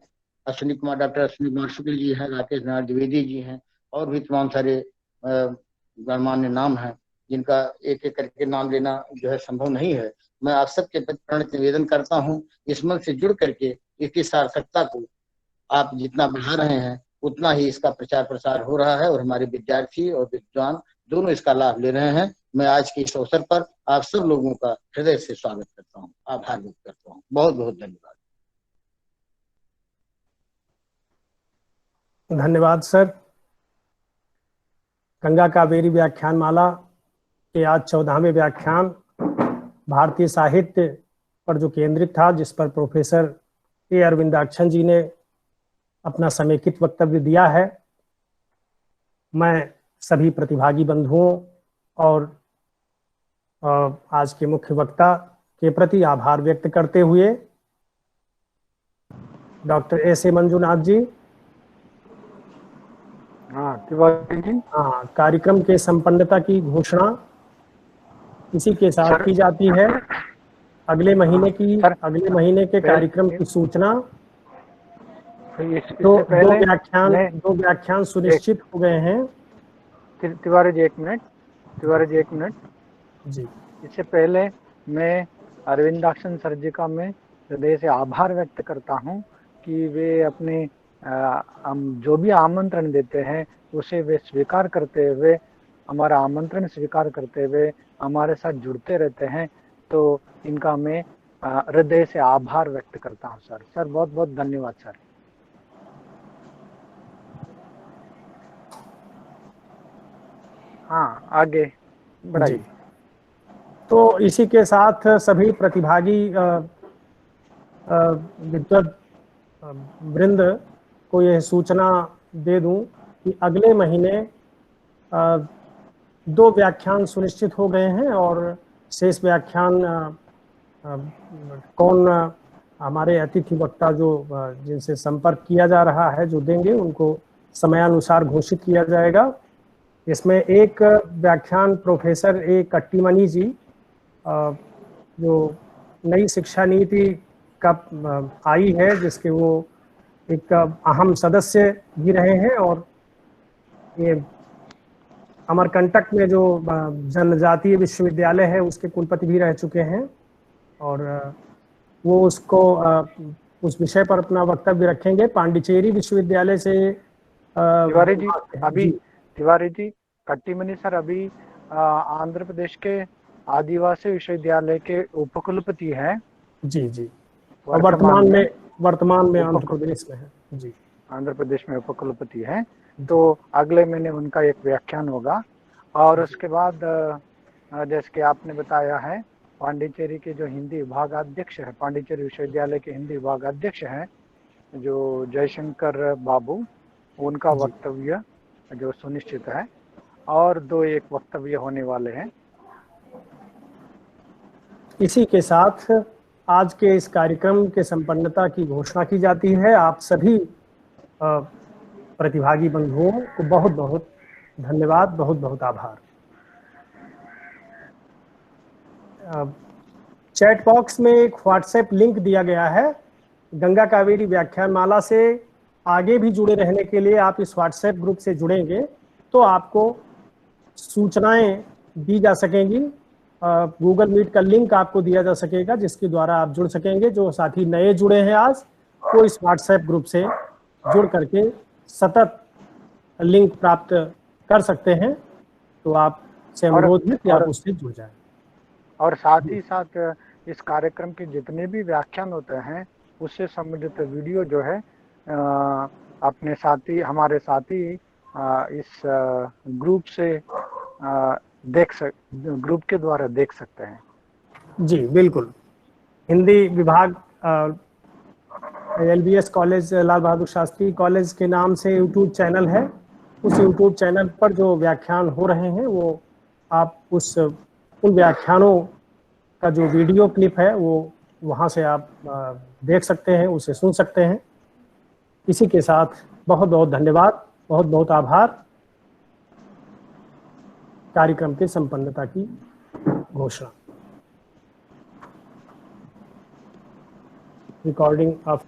अश्विनी कुमार, डॉक्टर अश्विनी कुमार शुक्ल जी हैं, राकेश नारायण द्विवेदी जी हैं, और भी तमाम सारे गणमान्य नाम हैं जिनका एक एक करके नाम लेना जो है संभव नहीं है। मैं आप सबके प्रति प्रणित निवेदन करता हूँ, इस मंच से जुड़ करके इसकी सार्थकता को आप जितना बढ़ा रहे हैं उतना ही इसका प्रचार प्रसार हो रहा है, और हमारे विद्यार्थी और विद्वान दोनों इसका लाभ ले रहे हैं। मैं आज के इस अवसर पर आप सब लोगों का हृदय से स्वागत करता हूँ, आभार व्यक्त करता हूँ। बहुत बहुत धन्यवाद। धन्यवाद सर। गंगा कावेरी व्याख्यान माला के आज 14वें व्याख्यान भारतीय साहित्य पर जो केंद्रित था, जिस पर प्रोफेसर ए. अरविंदाक्षन जी ने अपना समेकित वक्तव्य दिया है, मैं सभी प्रतिभागी बंधुओं और आज के मुख्य वक्ता के प्रति आभार व्यक्त करते हुए डॉक्टर एस.ए. मंजुनाथ जी। हाँ, तिवारी जी। हाँ, कार्यक्रम के संपन्नता की घोषणा इसी के साथ की जाती है। अगले महीने के कार्यक्रम की सूचना। इससे पहले दो व्याख्यान सुनिश्चित हो गए हैं। तिवारी जी एक मिनट जी। इससे पहले मैं अरविंदाक्शन सर जी का मैं हृदय से आभार व्यक्त करता हूँ कि वे अपने हम जो भी आमंत्रण देते हैं उसे वे स्वीकार करते हुए, हमारा आमंत्रण स्वीकार करते हुए हमारे साथ जुड़ते रहते हैं। तो इनका मैं हृदय से आभार व्यक्त करता हूँ सर बहुत बहुत धन्यवाद सर। हाँ, आगे बढ़ाइए। तो इसी के साथ सभी प्रतिभागी विद्वत वृंद को यह सूचना दे दूं कि अगले महीने 2 व्याख्यान सुनिश्चित हो गए हैं और शेष व्याख्यान कौन हमारे अतिथि वक्ता जो जिनसे संपर्क किया जा रहा है जो देंगे उनको समयानुसार घोषित किया जाएगा। इसमें एक व्याख्यान प्रोफेसर ए कट्टीमणि जी जो नई शिक्षा नीति का आई है जिसके वो एक अहम सदस्य भी रहे हैं और ये अमरकंटक में जो जनजातीय विश्वविद्यालय है उसके कुलपति भी रह चुके हैं और वो उसको उस विषय पर अपना वक्तव्य रखेंगे। पांडिचेरी विश्वविद्यालय से तिवारी जी कट्टीमणि सर अभी आंध्र प्रदेश के आदिवासी विश्वविद्यालय के उपकुलपति हैं। जी वर्तमान में आंध्र प्रदेश में है। जी, आंध्र प्रदेश में उपकुलपति हैं। तो अगले महीने उनका एक व्याख्यान होगा और उसके बाद जैसे कि आपने बताया है पांडिचेरी के जो हिंदी विभागाध्यक्ष है, पांडिचेरी विश्वविद्यालय के हिंदी विभागाध्यक्ष हैं जो जयशंकर बाबू, उनका वक्तव्य जो सुनिश्चित है और 2 एक वक्तव्य होने वाले हैं। इसी के साथ आज के इस कार्यक्रम के संपन्नता की घोषणा की जाती है। आप सभी प्रतिभागी बंधुओं को बहुत बहुत धन्यवाद, बहुत बहुत आभार। चैट बॉक्स में एक व्हाट्सएप लिंक दिया गया है। गंगा कावेरी व्याख्यान माला से आगे भी जुड़े रहने के लिए आप इस व्हाट्सएप ग्रुप से जुड़ेंगे तो आपको सूचनाएं दी जा सकेंगी। गूगल मीट का लिंक आपको दिया जा सकेगा जिसके द्वारा आप जुड़ सकेंगे। जो साथी नए जुड़े हैं आज वो इस व्हाट्सएप ग्रुप से जुड़ करके सतत लिंक प्राप्त कर सकते हैं। तो आप से अनुरोध है कि आप उससे जुड़ जाएं। और साथ ही साथ इस कार्यक्रम के जितने भी व्याख्यान होते हैं उससे संबंधित वीडियो जो है अपने साथी, हमारे साथी इस ग्रुप से ग्रुप के द्वारा देख सकते हैं। जी बिल्कुल। हिंदी विभाग LBS college, Lal Bahadur Shastri college के नाम से यूट्यूब चैनल है। उस यूट्यूब चैनल पर जो व्याख्यान हो रहे हैं वो आप उन व्याख्यानों का जो वीडियो क्लिप है वो वहाँ से आप देख सकते हैं, उसे सुन सकते हैं। इसी के साथ बहुत बहुत धन्यवाद, बहुत बहुत आभार। कार्यक्रम की संपन्नता की घोषणा। Recording of